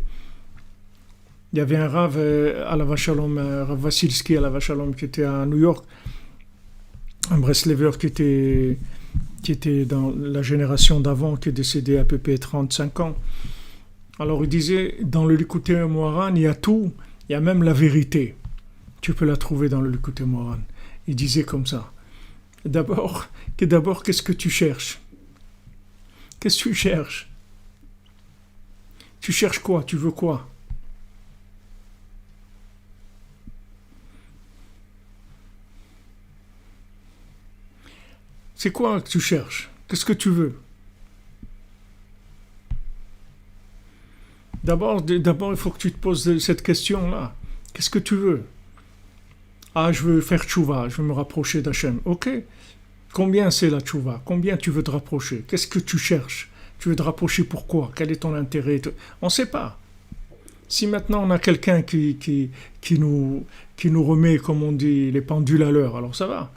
Speaker 1: Il y avait un Rav Alav Shalom, Rav Vassilski Alav Shalom qui était à New York, un Breslever qui était dans la génération d'avant, qui est décédé à peu près 35 ans. Alors il disait, dans le Likutei Moharan, il y a tout, il y a même la vérité. Tu peux la trouver dans le Likutei Moharan. Il disait comme ça. D'abord, qu'est-ce que tu cherches? Qu'est-ce que tu cherches? Tu cherches quoi? Tu veux quoi? C'est quoi que tu cherches? Qu'est-ce que tu veux? D'abord, il faut que tu te poses cette question-là. Qu'est-ce que tu veux? Ah, je veux faire tchouva, je veux me rapprocher d'Hachem. Ok. Combien c'est la tchouva? Combien tu veux te rapprocher? Qu'est-ce que tu cherches? Tu veux te rapprocher pourquoi? Quel est ton intérêt? On ne sait pas. Si maintenant on a quelqu'un qui nous remet, comme on dit, les pendules à l'heure, alors ça va.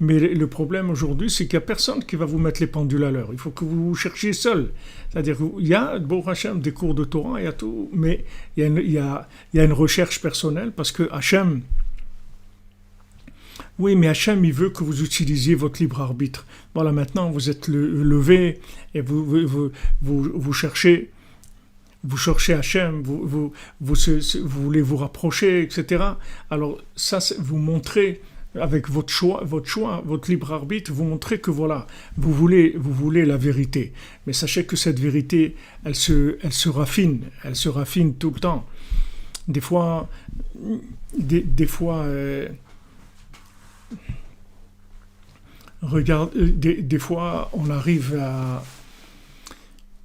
Speaker 1: Mais le problème aujourd'hui, c'est qu'il n'y a personne qui va vous mettre les pendules à l'heure. Il faut que vous vous cherchiez seul. C'est-à-dire qu'il y a, Baruch Hashem, des cours de Torah, il y a tout, mais il y a une recherche personnelle parce que Hashem, oui, mais Hachem, il veut que vous utilisiez votre libre arbitre. Voilà, maintenant, vous êtes levé et vous cherchez Hachem, vous voulez vous rapprocher, etc. Alors, ça, vous montrez, avec votre choix, votre libre arbitre, vous montrez que voilà, vous voulez la vérité. Mais sachez que cette vérité, elle se raffine tout le temps. Des fois, des fois, on arrive à...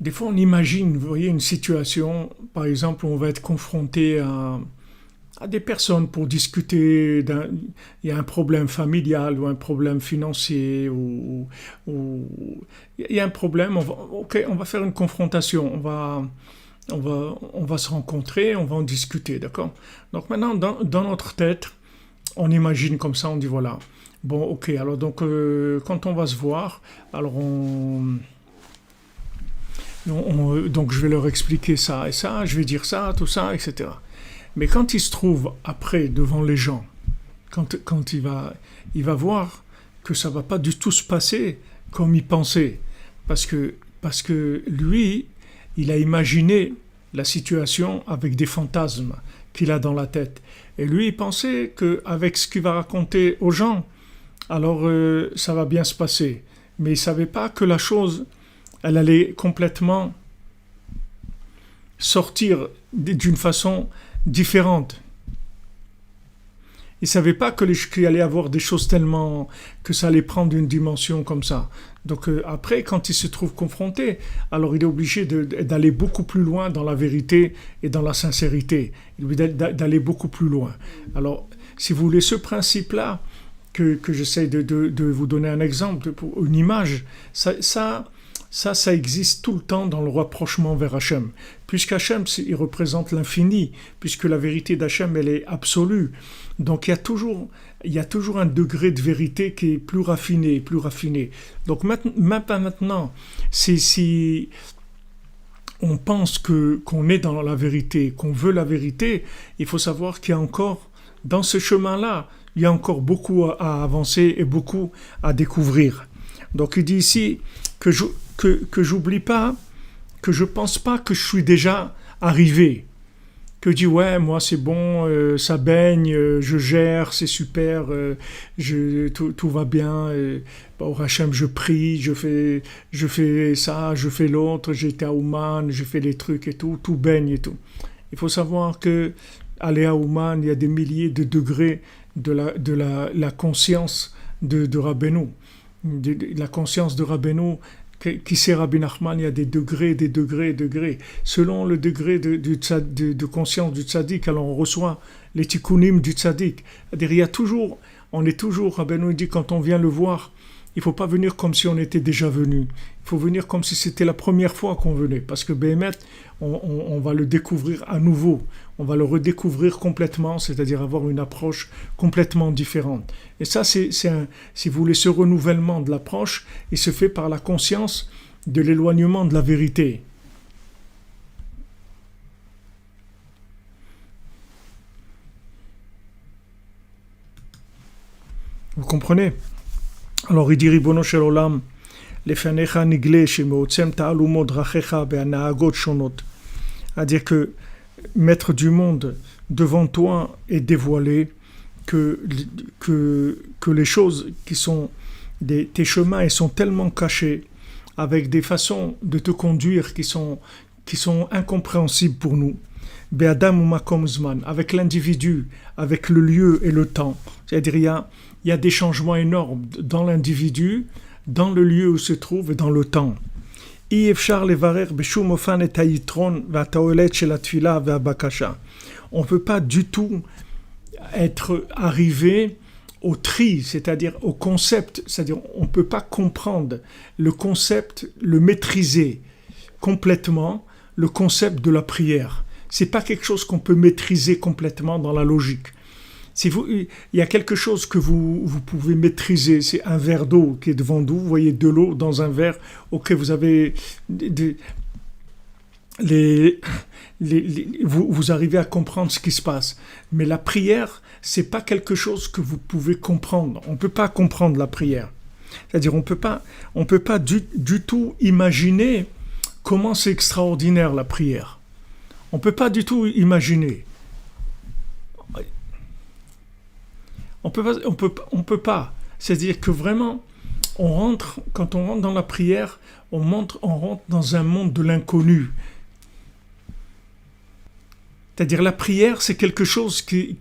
Speaker 1: Des fois, on imagine, vous voyez, une situation, par exemple, où on va être confronté à des personnes pour discuter il y a un problème familial ou un problème financier ou il y a un problème, on va faire une confrontation, on va se rencontrer, on va en discuter, d'accord? Donc maintenant, dans notre tête, on imagine comme ça, on dit voilà, bon, ok, alors donc quand on va se voir, alors donc je vais leur expliquer ça et ça, je vais dire ça, tout ça, etc. Mais quand il se trouve après devant les gens, quand il va voir que ça va pas du tout se passer comme il pensait, parce que lui, il a imaginé la situation avec des fantasmes qu'il a dans la tête. Et lui, il pensait qu'avec ce qu'il va raconter aux gens, alors ça va bien se passer. Mais il ne savait pas que la chose, elle allait complètement sortir d'une façon différente. Il ne savait pas qu'il allait avoir des choses tellement... que ça allait prendre une dimension comme ça. Donc après, quand il se trouve confronté, alors il est obligé d'aller beaucoup plus loin dans la vérité et dans la sincérité. Il est obligé d'aller beaucoup plus loin. Alors, si vous voulez, ce principe-là, que j'essaie de vous donner un exemple, une image, ça existe tout le temps dans le rapprochement vers Hachem. Puisqu'Hachem, il représente l'infini, puisque la vérité d'Hachem, elle est absolue. Donc il y a toujours un degré de vérité qui est plus raffiné, plus raffiné. Donc maintenant, si on pense qu'on est dans la vérité, qu'on veut la vérité, il faut savoir qu'il y a encore, dans ce chemin-là, il y a encore beaucoup à avancer et beaucoup à découvrir. Donc il dit ici que j'oublie pas, que je pense pas que je suis déjà arrivé. Que je dis ouais, moi c'est bon, ça baigne, je gère, c'est super, tout va bien, au Hachem je prie, je fais ça, je fais l'autre, j'étais à Ouman, je fais les trucs et tout baigne et tout. Il faut savoir que aller à Ouman, il y a des milliers de degrés de la conscience de Rabbeinu. La conscience de Rabbeinu, qui c'est Rabbi Nachman, il y a des degrés. Selon le degré de conscience du tzaddik, alors on reçoit les tikkunim du tzaddik. C'est-à-dire, on est toujours, Rabbeinu dit, quand on vient le voir, il ne faut pas venir comme si on était déjà venu. Il faut venir comme si c'était la première fois qu'on venait. Parce que Béhémet, on va le découvrir à nouveau. On va le redécouvrir complètement, c'est-à-dire avoir une approche complètement différente. Et ça, si vous voulez, ce renouvellement de l'approche, il se fait par la conscience de l'éloignement de la vérité. Vous comprenez? Alors il dit Ribono shel olam, lefanecha nigle shemeotzem ta'alumot drachecha be'anaagot shonot. C'est-à-dire que Maître du monde, devant toi est dévoilé que les choses qui sont tes chemins, ils sont tellement cachés, avec des façons de te conduire qui sont incompréhensibles pour nous. Be'adam ou makom zman, avec l'individu, avec le lieu et le temps. C'est-à-dire il y a des changements énormes dans l'individu, dans le lieu où se trouve et dans le temps. אי אפשר לברר בשום אופן את היתרון והתועלת של התפילה והבקשה. On ne peut pas du tout être arrivé au tri, c'est-à-dire au concept, c'est-à-dire on ne peut pas comprendre le concept, le maîtriser complètement, le concept de la prière. C'est pas quelque chose qu'on peut maîtriser complètement dans la logique. Si il y a quelque chose que vous pouvez maîtriser, c'est un verre d'eau qui est devant vous, vous voyez de l'eau dans un verre, ok, vous avez vous arrivez à comprendre ce qui se passe. Mais la prière, c'est pas quelque chose que vous pouvez comprendre. On peut pas comprendre la prière. C'est-à-dire, on peut pas du tout imaginer comment c'est extraordinaire la prière. On peut pas du tout imaginer. On peut pas. C'est-à-dire que vraiment, quand on rentre dans la prière, on rentre dans un monde de l'inconnu. C'est-à-dire la prière, c'est quelque chose qui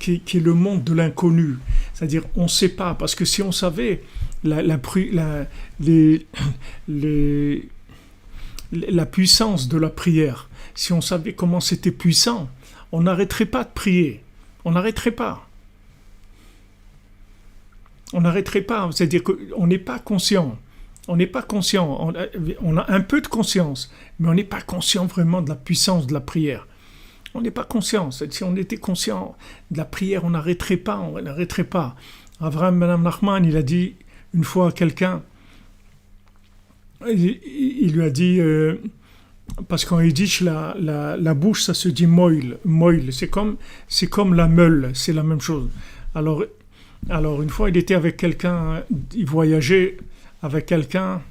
Speaker 1: est le monde de l'inconnu. C'est-à-dire on ne sait pas, parce que si on savait la puissance de la prière, si on savait comment c'était puissant, on n'arrêterait pas de prier. On n'arrêterait pas. On n'arrêterait pas. C'est-à-dire qu'on n'est pas conscient. On n'est pas conscient. On a un peu de conscience, mais on n'est pas conscient vraiment de la puissance de la prière. On n'est pas conscient. Si on était conscient de la prière, on n'arrêterait pas. On n'arrêterait pas. Avraham Ben Nachman, il a dit une fois à quelqu'un, il lui a dit, parce qu'en yiddish, la bouche, ça se dit moil. Moil, c'est comme la meule, c'est la même chose. Alors une fois, il était avec quelqu'un, il voyageait avec quelqu'un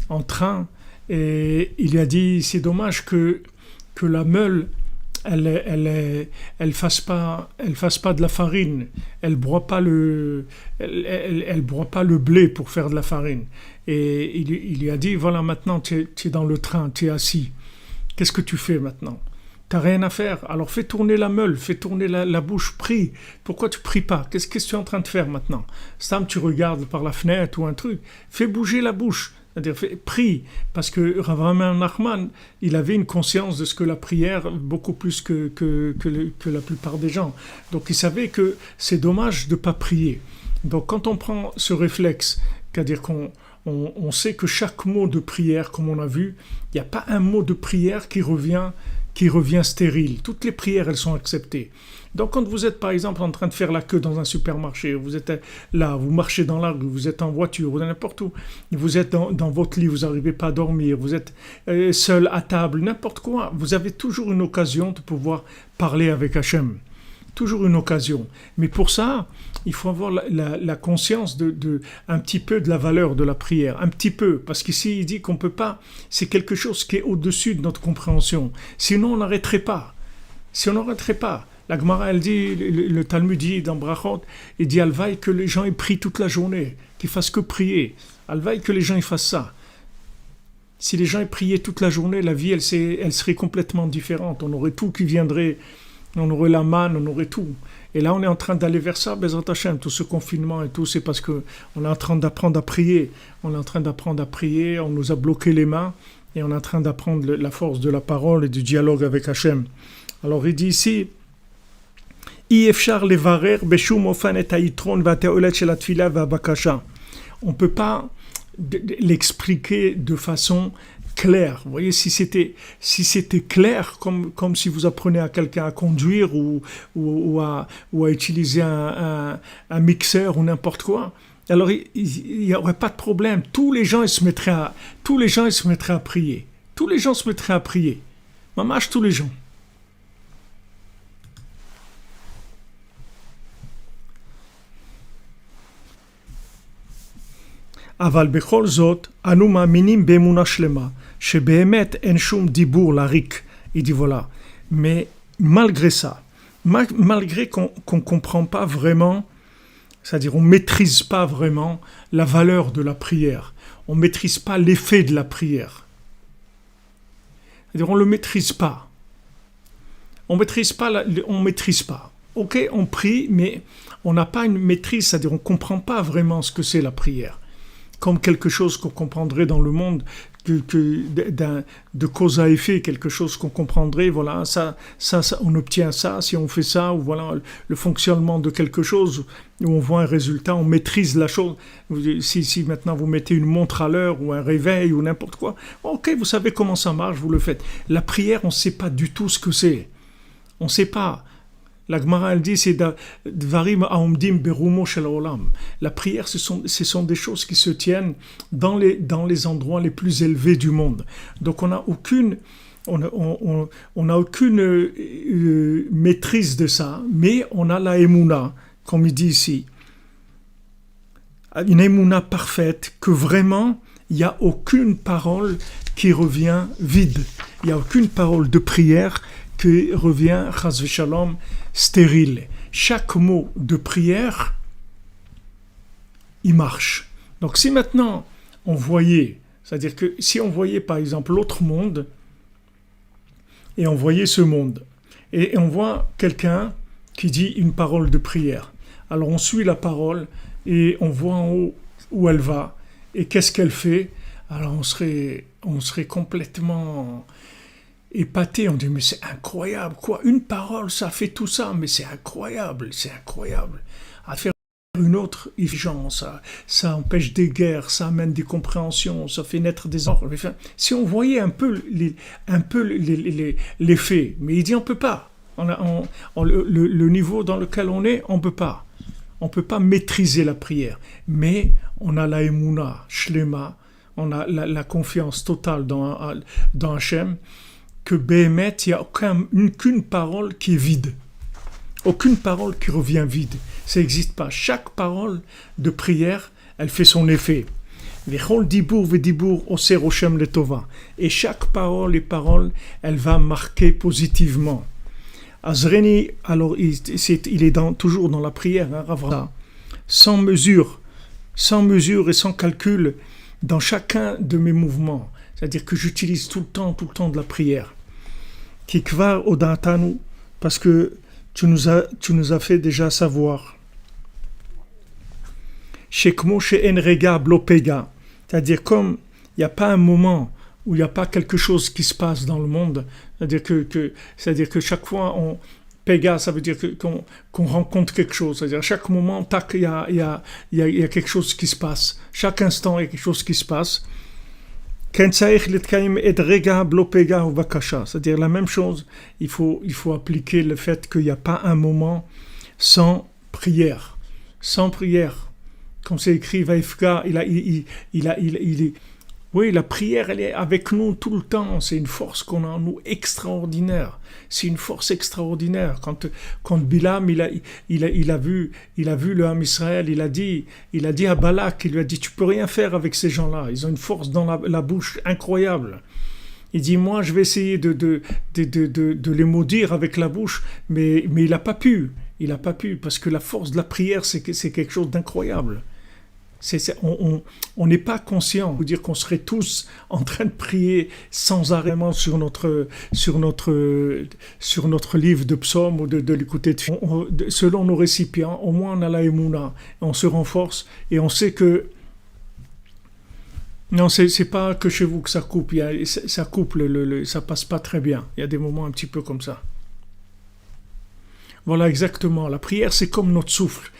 Speaker 1: en train, et il lui a dit, c'est dommage que la meule, elle fasse pas de la farine, elle broie pas le blé pour faire de la farine. Et il lui a dit, voilà, maintenant tu es dans le train, tu es assis, qu'est-ce que tu fais maintenant? T'as rien à faire, alors fais tourner la meule, fais tourner la bouche, prie. Pourquoi tu pries pas? Qu'est-ce que tu es en train de faire maintenant? Sam, tu regardes par la fenêtre ou un truc, fais bouger la bouche. C'est-à-dire, prie, parce que Rav Avraham Nachman, il avait une conscience de ce que la prière, beaucoup plus que la plupart des gens. Donc il savait que c'est dommage de ne pas prier. Donc quand on prend ce réflexe, c'est-à-dire qu'on sait que chaque mot de prière, comme on a vu, il n'y a pas un mot de prière qui revient stérile. Toutes les prières, elles sont acceptées. Donc quand vous êtes par exemple en train de faire la queue dans un supermarché, vous êtes là, vous marchez dans la rue, vous êtes en voiture, vous êtes n'importe où, vous êtes dans votre lit, vous n'arrivez pas à dormir, vous êtes seul à table, n'importe quoi, vous avez toujours une occasion de pouvoir parler avec Hachem. Toujours une occasion. Mais pour ça, il faut avoir la conscience un petit peu de la valeur de la prière, un petit peu, parce qu'ici il dit qu'on peut pas, c'est quelque chose qui est au-dessus de notre compréhension. Sinon on n'arrêterait pas. Si on n'arrêterait pas, la Gemara, elle dit, le Talmud dit dans Brachot, il dit Alvaï que les gens ils prient toute la journée, qu'ils fassent que prier. Alvaï que les gens ils fassent ça. Si les gens ils priaient toute la journée, la vie elle serait complètement différente. On aurait tout qui viendrait. On aurait la manne, on aurait tout. Et là, on est en train d'aller vers ça, Bezrat Hashem, tout ce confinement et tout, c'est parce qu'on est en train d'apprendre à prier. On est en train d'apprendre à prier, on nous a bloqué les mains, et on est en train d'apprendre la force de la parole et du dialogue avec Hashem. Alors, il dit ici, on ne peut pas l'expliquer de façon clair. Vous voyez, si c'était clair, comme si vous apprenez à quelqu'un à conduire ou à utiliser un mixeur ou n'importe quoi, alors il n'y aurait pas de problème. Tous les gens ils se mettraient à prier. Tous les gens se mettraient à prier. Mamash, tous les gens. אבל בכל זאת, אנו מאמינים באמונה שלמה, שבאמת אין שום דיבור לריק. Il dit voilà. Mais malgré ça, malgré qu'on ne comprend pas vraiment, c'est-à-dire on ne maîtrise pas vraiment la valeur de la prière, on ne maîtrise pas l'effet de la prière. C'est-à-dire on ne le maîtrise pas. On maîtrise pas. Ok, on prie, mais on n'a pas une maîtrise, c'est-à-dire on ne comprend pas vraiment ce que c'est la prière. Comme quelque chose qu'on comprendrait dans le monde, de cause à effet, quelque chose qu'on comprendrait, voilà, ça, on obtient ça, si on fait ça, ou voilà, le fonctionnement de quelque chose, où on voit un résultat, on maîtrise la chose. Si maintenant vous mettez une montre à l'heure, ou un réveil, ou n'importe quoi, ok, vous savez comment ça marche, vous le faites. La prière, on ne sait pas du tout ce que c'est. On ne sait pas. La Gemara, elle dit, c'est Dvarim Aomdim Berumo Shel Olam. La prière, ce sont des choses qui se tiennent dans les endroits les plus élevés du monde. Donc on n'a aucune maîtrise de ça, mais on a la Emouna, comme il dit ici. Une Emouna parfaite, que vraiment, il n'y a aucune parole qui revient vide. Il n'y a aucune parole de prière qui revient, chas v'shalom, stérile. Chaque mot de prière, il marche. Donc si maintenant on voyait, c'est-à-dire que si on voyait par exemple l'autre monde, et on voyait ce monde, et on voit quelqu'un qui dit une parole de prière, alors on suit la parole, et on voit en haut où elle va, et qu'est-ce qu'elle fait, alors on serait complètement épaté, on dit mais c'est incroyable, quoi, une parole ça fait tout ça, mais c'est incroyable, à faire une autre urgence, ça empêche des guerres, ça amène des compréhensions, ça fait naître des enfants. Enfin, si on voyait un peu les faits, mais il dit on peut pas, le niveau dans lequel on est, on peut pas maîtriser la prière, mais on a la Emouna, Shlema, on a la confiance totale dans Hachem, que Béhémet, il n'y a aucune parole qui est vide. Aucune parole qui revient vide. Ça n'existe pas. Chaque parole de prière, elle fait son effet. Et chaque parole et parole, elle va marquer positivement. Azreni, alors il est toujours dans la prière, hein, Ravra, sans mesure et sans calcul dans chacun de mes mouvements. C'est-à-dire que j'utilise tout le temps de la prière. Kikvar odatanu, parce que tu nous as fait déjà savoir. Shekmo she'en rega blopega, c'est-à-dire comme il n'y a pas un moment où il n'y a pas quelque chose qui se passe dans le monde, c'est-à-dire que chaque fois Pega, ça veut dire qu'on rencontre quelque chose. C'est-à-dire, à chaque moment, tac, il y a quelque chose qui se passe. Chaque instant, il y a quelque chose qui se passe. C'est-à-dire la même chose. Il faut appliquer le fait qu'il n'y a pas un moment sans prière. Sans prière. Comme c'est écrit, Vaifka, oui, la prière, elle est avec nous tout le temps. C'est une force qu'on a en nous extraordinaire. C'est une force extraordinaire. Quand Bilam, il a vu le Ham Israël, il a dit à Balak, il lui a dit, tu peux rien faire avec ces gens-là. Ils ont une force dans la bouche incroyable. Il dit, moi, je vais essayer de les maudire avec la bouche, mais il n'a pas pu. Il n'a pas pu, parce que la force de la prière, c'est quelque chose d'incroyable. On n'est pas conscient. Vous dire qu'on serait tous en train de prier sans arrêt sur notre livre de psaumes ou de l'écouter selon nos récipients. Au moins on a la Emouna, on se renforce et on sait que non, c'est pas que chez vous que ça coupe. Ça coupe, ça passe pas très bien. Il y a des moments un petit peu comme ça. Voilà exactement. La prière, c'est comme notre souffle.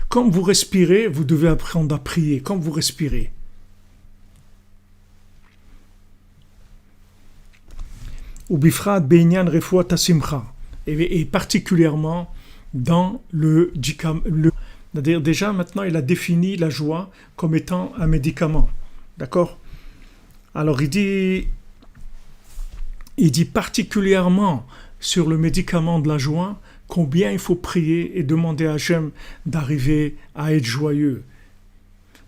Speaker 1: Comme vous respirez, vous devez apprendre à prier, comme vous respirez. Ubifrat beinyan refuat asimcha, et particulièrement dans le c'est-à-dire déjà maintenant il a défini la joie comme étant un médicament, d'accord? Alors il dit particulièrement sur le médicament de la joie. Combien il faut prier et demander à Hachem d'arriver à être joyeux.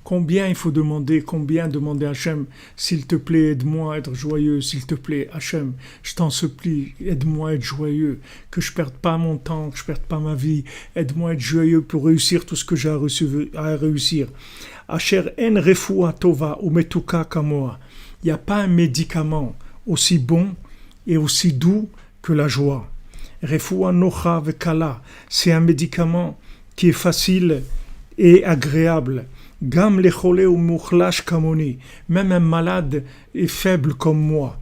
Speaker 1: Combien il faut demander à Hachem, s'il te plaît, aide-moi à être joyeux, s'il te plaît, Hachem, je t'en supplie, aide-moi à être joyeux, que je ne perde pas mon temps, que je ne perde pas ma vie, aide-moi à être joyeux pour réussir tout ce que j'ai à réussir. Asher en refoua tova ou metuka kamoa. Il n'y a pas un médicament aussi bon et aussi doux que la joie. Refoua nocha vekala, c'est un médicament qui est facile et agréable. Gam lecholé ou mouchlash kamoni, même un malade et faible comme moi.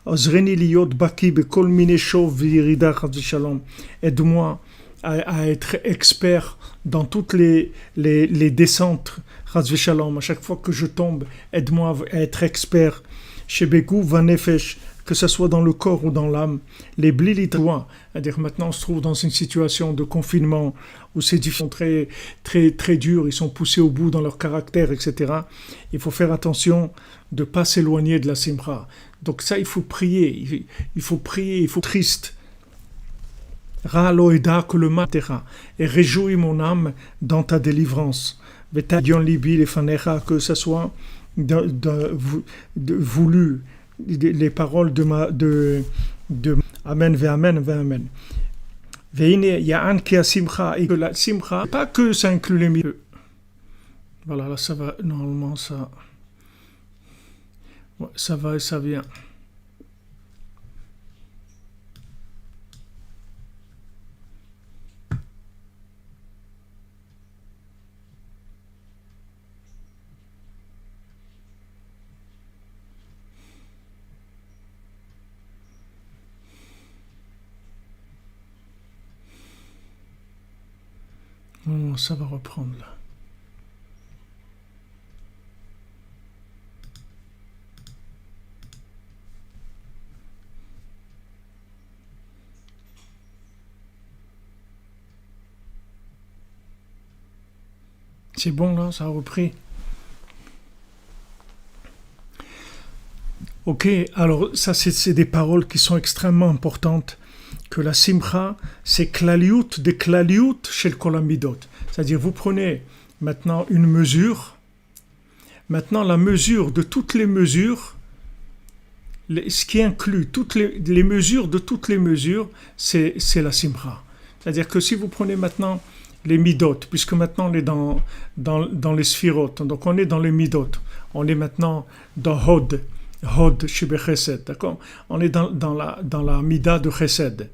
Speaker 1: Ozreni liot baki bekol mine shov v'yirida chas v'shalom. Aide-moi à être expert dans toutes les descentes chas v'shalom. À chaque fois que je tombe, aide-moi à être expert. Chez Begou vanefesh, que ce soit dans le corps ou dans l'âme, les blilitois, c'est-à-dire maintenant on se trouve dans une situation de confinement où ces différents très, très, très durs, ils sont poussés au bout dans leur caractère, etc. Il faut faire attention de ne pas s'éloigner de la simcha. Donc ça, il faut prier, il faut triste. Ra loïda que le matera, et réjouis mon âme dans ta délivrance. Veta dion libi les fanecha, que ce soit voulu, les paroles de Amen, ve Amen, ve Amen. Veine ya'an ki simcha, et que la simcha, pas que ça inclut les milieux. Voilà, là ça va, normalement ça, ouais, ça va et ça vient. Non, ça va reprendre là. C'est bon là, ça a repris. Ok, alors ça c'est des paroles qui sont extrêmement importantes. Que la simcha, c'est klaliut de klaliut chez le kolamidot. C'est-à-dire, vous prenez maintenant une mesure, maintenant la mesure de toutes les mesures, ce qui inclut toutes les mesures de toutes les mesures, c'est la simcha. C'est-à-dire que si vous prenez maintenant les midot, puisque maintenant on est dans les sphirot, donc on est dans les midot, on est maintenant dans Hod chez Chesed, d'accord? On est dans la mida de Chesed.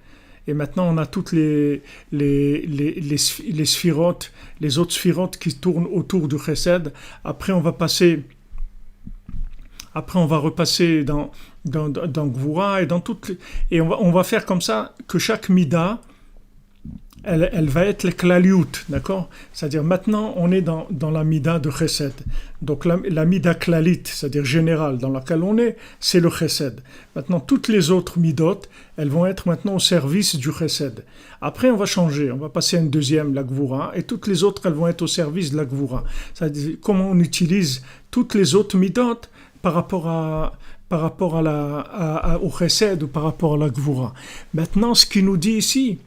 Speaker 1: Et maintenant, on a toutes les sphirotes, les autres sphirotes qui tournent autour du Chesed. Après, on va repasser dans Gvura et dans toutes. Et on va faire comme ça que chaque mida, elle va être le klaliut, d'accord? C'est-à-dire maintenant, on est dans la mida de Chesed. Donc la mida klalit, c'est-à-dire générale, dans laquelle on est, c'est le Chesed. Maintenant, toutes les autres midot, elles vont être maintenant au service du Chesed. Après, on va changer, on va passer à une deuxième, la Gvura, et toutes les autres, elles vont être au service de la Gvura. C'est-à-dire comment on utilise toutes les autres midot par rapport au Chesed ou par rapport à la Gvura. Maintenant, ce qu'il nous dit ici,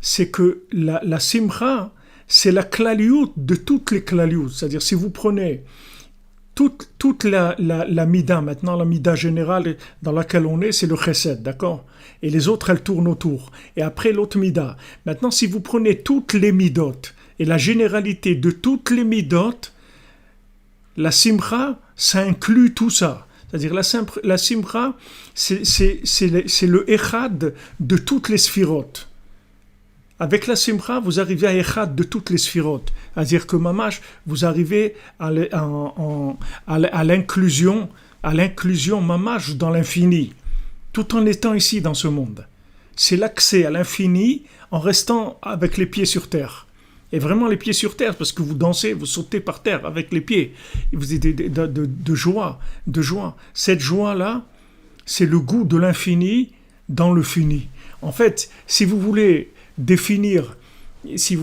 Speaker 1: c'est que la simcha, c'est la klaliut de toutes les klaliut. C'est-à-dire, si vous prenez toute la mida, maintenant la mida générale dans laquelle on est, c'est le chesed, d'accord? Et les autres, elles tournent autour. Et après, l'autre mida. Maintenant, si vous prenez toutes les midot et la généralité de toutes les midot, la simcha, ça inclut tout ça. C'est-à-dire, la simcha, c'est le echad de toutes les sphirotes. Avec la simcha, vous arrivez à echad de toutes les sphirotes. C'est-à-dire que mamash, vous arrivez à l'inclusion mamash dans l'infini, tout en étant ici dans ce monde. C'est l'accès à l'infini en restant avec les pieds sur terre. Et vraiment les pieds sur terre, parce que vous dansez, vous sautez par terre avec les pieds. Et vous êtes de joie. Cette joie-là, c'est le goût de l'infini dans le fini. En fait, si vous voulez définir, si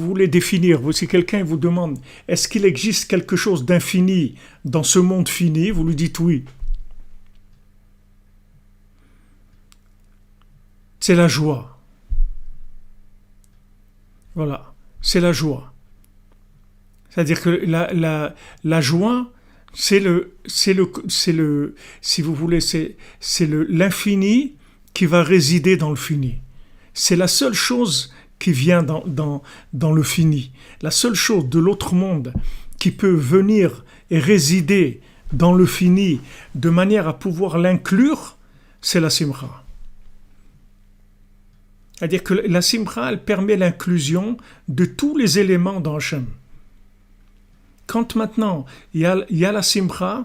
Speaker 1: quelqu'un vous demande est-ce qu'il existe quelque chose d'infini dans ce monde fini, vous lui dites oui. C'est la joie. Voilà, c'est la joie. C'est-à-dire que la joie, c'est si vous voulez, c'est l'infini qui va résider dans le fini. C'est la seule chose qui vient dans le fini. La seule chose de l'autre monde qui peut venir et résider dans le fini de manière à pouvoir l'inclure, c'est la simcha. C'est-à-dire que la simcha, elle permet l'inclusion de tous les éléments dans Hachem. quand maintenant il y a la simcha,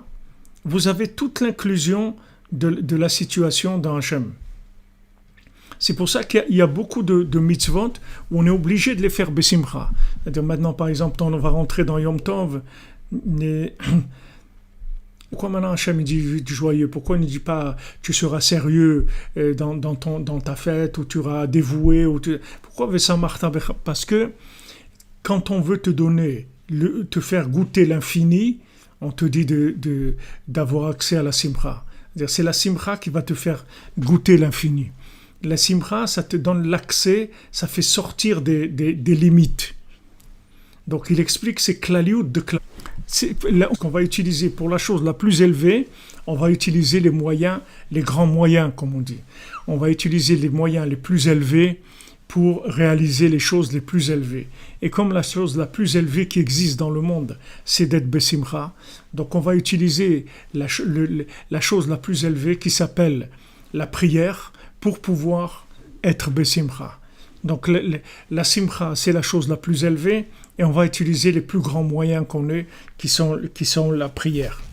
Speaker 1: vous avez toute l'inclusion de la situation dans Hachem. C'est pour ça qu'il y a beaucoup de mitzvot où on est obligé de les faire besimcha. C'est-à-dire maintenant, par exemple, on va rentrer dans Yom Tov. Pourquoi maintenant Hachem dit joyeux? Pourquoi il ne dit pas tu seras sérieux dans ta fête, ou tu seras dévoué? Pourquoi Vesa Marta? Parce que quand on veut te donner, te faire goûter l'infini, on te dit d'avoir accès à la simcha. C'est la simcha qui va te faire goûter l'infini. La simcha, ça te donne l'accès, ça fait sortir des limites. Donc il explique c'est klaliut de klaliut. On va utiliser pour la chose la plus élevée, on va utiliser les moyens, les grands moyens comme on dit. On va utiliser les moyens les plus élevés pour réaliser les choses les plus élevées. Et comme la chose la plus élevée qui existe dans le monde, c'est d'être besimcha, donc on va utiliser la chose la plus élevée qui s'appelle la prière pour pouvoir être besimcha. Donc la simcha, c'est la chose la plus élevée, et on va utiliser les plus grands moyens qu'on ait, qui sont la prière.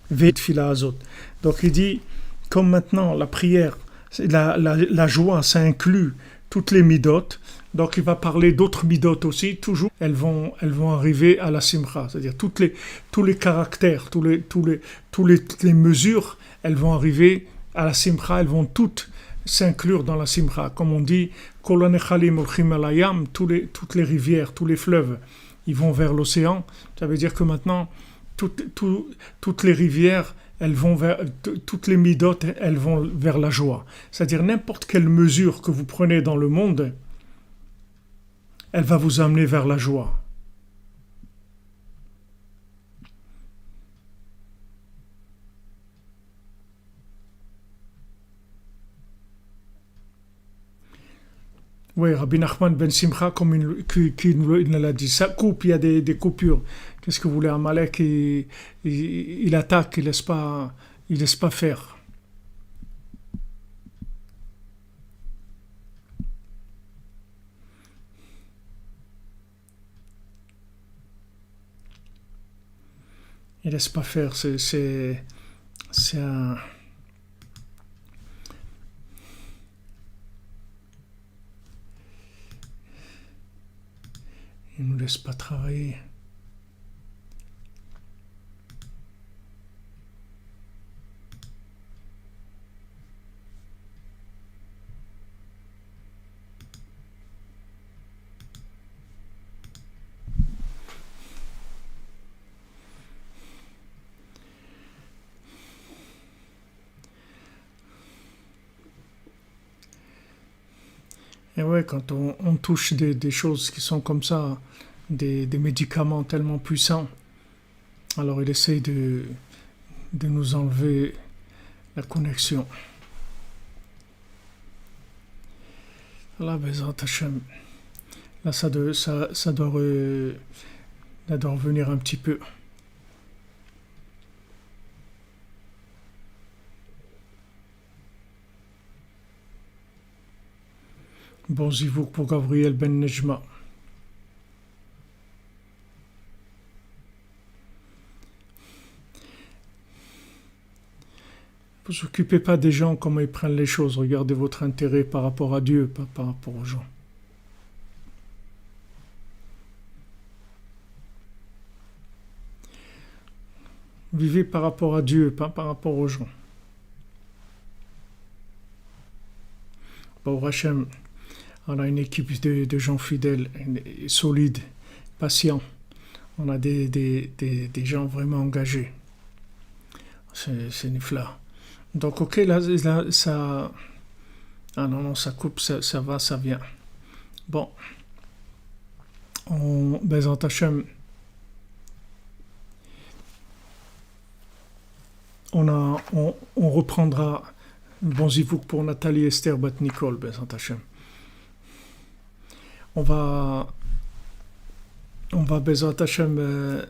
Speaker 1: Donc il dit, comme maintenant la prière, la joie, ça inclut toutes les midot, donc il va parler d'autres midot aussi, toujours, elles vont arriver à la simcha, c'est-à-dire tous les caractères, toutes les mesures, elles vont arriver à la simcha, elles vont toutes s'inclure dans la simcha. Comme on dit, toutes les rivières, tous les fleuves, ils vont vers l'océan. Ça veut dire que maintenant, toutes les rivières, toutes les midot, elles vont vers la joie. C'est-à-dire n'importe quelle mesure que vous prenez dans le monde, elle va vous amener vers la joie. Oui, Rabbi Nachman Ben Simcha, comme il nous l'a dit, ça coupe, il y a des coupures. Qu'est-ce que vous voulez, Amalek, il attaque, il laisse pas faire. Il laisse pas faire, c'est un... Il ne nous laisse pas travailler. Et ouais, quand on touche des choses qui sont comme ça, des médicaments tellement puissants, alors il essaye de nous enlever la connexion. Là, Bezrat Hashem, là ça doit revenir un petit peu. Bon zivouk pour Gabriel Ben Nejma. Ne vous occupez pas des gens, comment ils prennent les choses. Regardez votre intérêt par rapport à Dieu, pas par rapport aux gens. Vivez par rapport à Dieu, pas par rapport aux gens. Bon, Hachem, on a une équipe de gens fidèles, solides, patients. On a des gens vraiment engagés. C'est nifla. Donc, ok, là, ça... Ah non, ça coupe, ça va, ça vient. Bon. Bezrat Hashem, on reprendra bon zivouk pour Nathalie Esther Bat Nicole, Bezrat Hashem. On va Bezrat Hashem,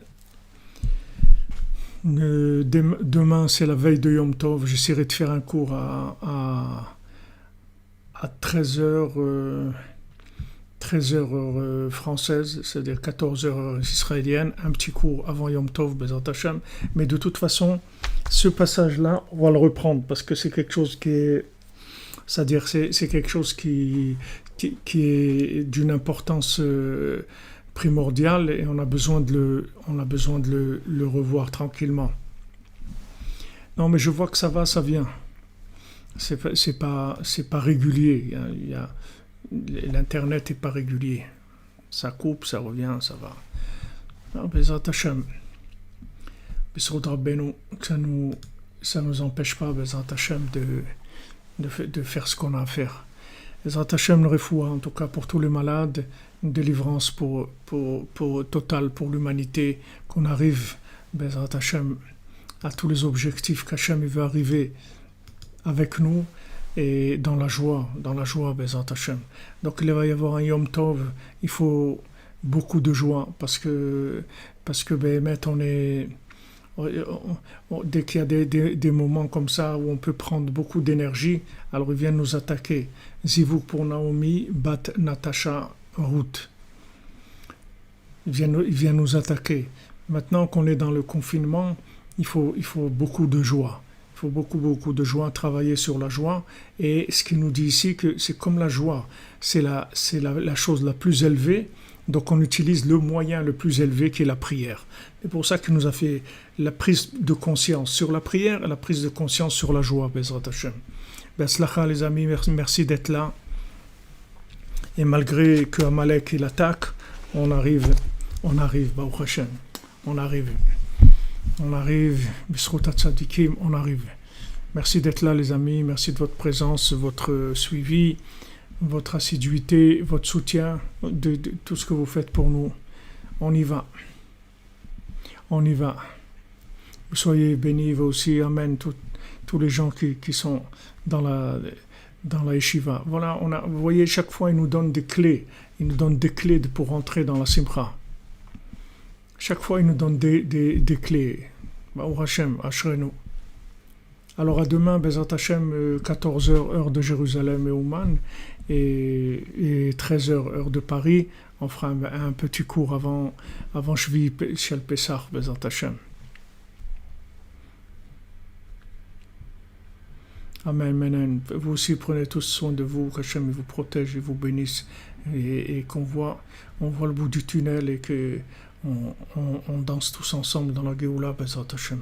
Speaker 1: demain c'est la veille de Yom Tov, j'essaierai de faire un cours à 13h, 13h heure française, c'est-à-dire 14h heure israélienne, un petit cours avant Yom Tov, Bezrat Hashem. Mais de toute façon, ce passage-là, on va le reprendre parce que c'est quelque chose qui est, c'est-à-dire c'est quelque chose qui est d'une importance primordiale et on a besoin de le revoir tranquillement. Non, mais je vois que ça va, ça vient. C'est pas régulier. L'internet est pas régulier. Ça coupe, ça revient, ça va. Non, Bezrat Hashem. Bisrout Rabbeinu, ça nous empêche pas, Bezrat Hashem, de faire ce qu'on a à faire. Bezrat Hashem, le refoua, en tout cas pour tous les malades, une délivrance totale pour l'humanité, qu'on arrive, Bezrat Hashem, à tous les objectifs qu'Hachem veut arriver avec nous et dans la joie, Bezrat Hashem. Donc il va y avoir un Yom Tov, il faut beaucoup de joie parce que dès qu'il y a des moments comme ça où on peut prendre beaucoup d'énergie, alors ils viennent nous attaquer. Zivuk pour Naomi, Bat Natasha, Ruth. Ils viennent nous attaquer. Maintenant qu'on est dans le confinement, il faut beaucoup de joie. Il faut beaucoup de joie, travailler sur la joie. Et ce qu'il nous dit ici, que c'est comme la joie, c'est la chose la plus élevée. Donc on utilise le moyen le plus élevé qui est la prière. C'est pour ça qu'il nous a fait la prise de conscience sur la prière et la prise de conscience sur la joie, Bezrat Hashem. Be'atzlacha les amis, merci d'être là. Et malgré que Amalek il attaque, on arrive, Baruch Hashem, on arrive, Bisrout Tzadikim, on arrive. Merci d'être là les amis, merci de votre présence, votre suivi, votre assiduité, votre soutien, de tout ce que vous faites pour nous. On y va. Vous soyez bénis, vous aussi, amen, tous les gens qui sont dans la yeshiva. Voilà, vous voyez, chaque fois, il nous donne des clés. Il nous donne des clés pour entrer dans la simcha. Chaque fois, il nous donne des clés. Baruch Hashem, Ashrenu. Alors à demain, Bezrat Hashem, 14h heure de Jérusalem et Ouman, et 13h heure de Paris. On fera un petit cours avant Shvi Shel Pesach, Bezrat Hashem. Amen, amen. Vous aussi prenez tous soin de vous, qu'Hachem vous protège et vous bénisse, et qu'on voit le bout du tunnel et qu'on danse tous ensemble dans la Géoula, Bezrat Hashem.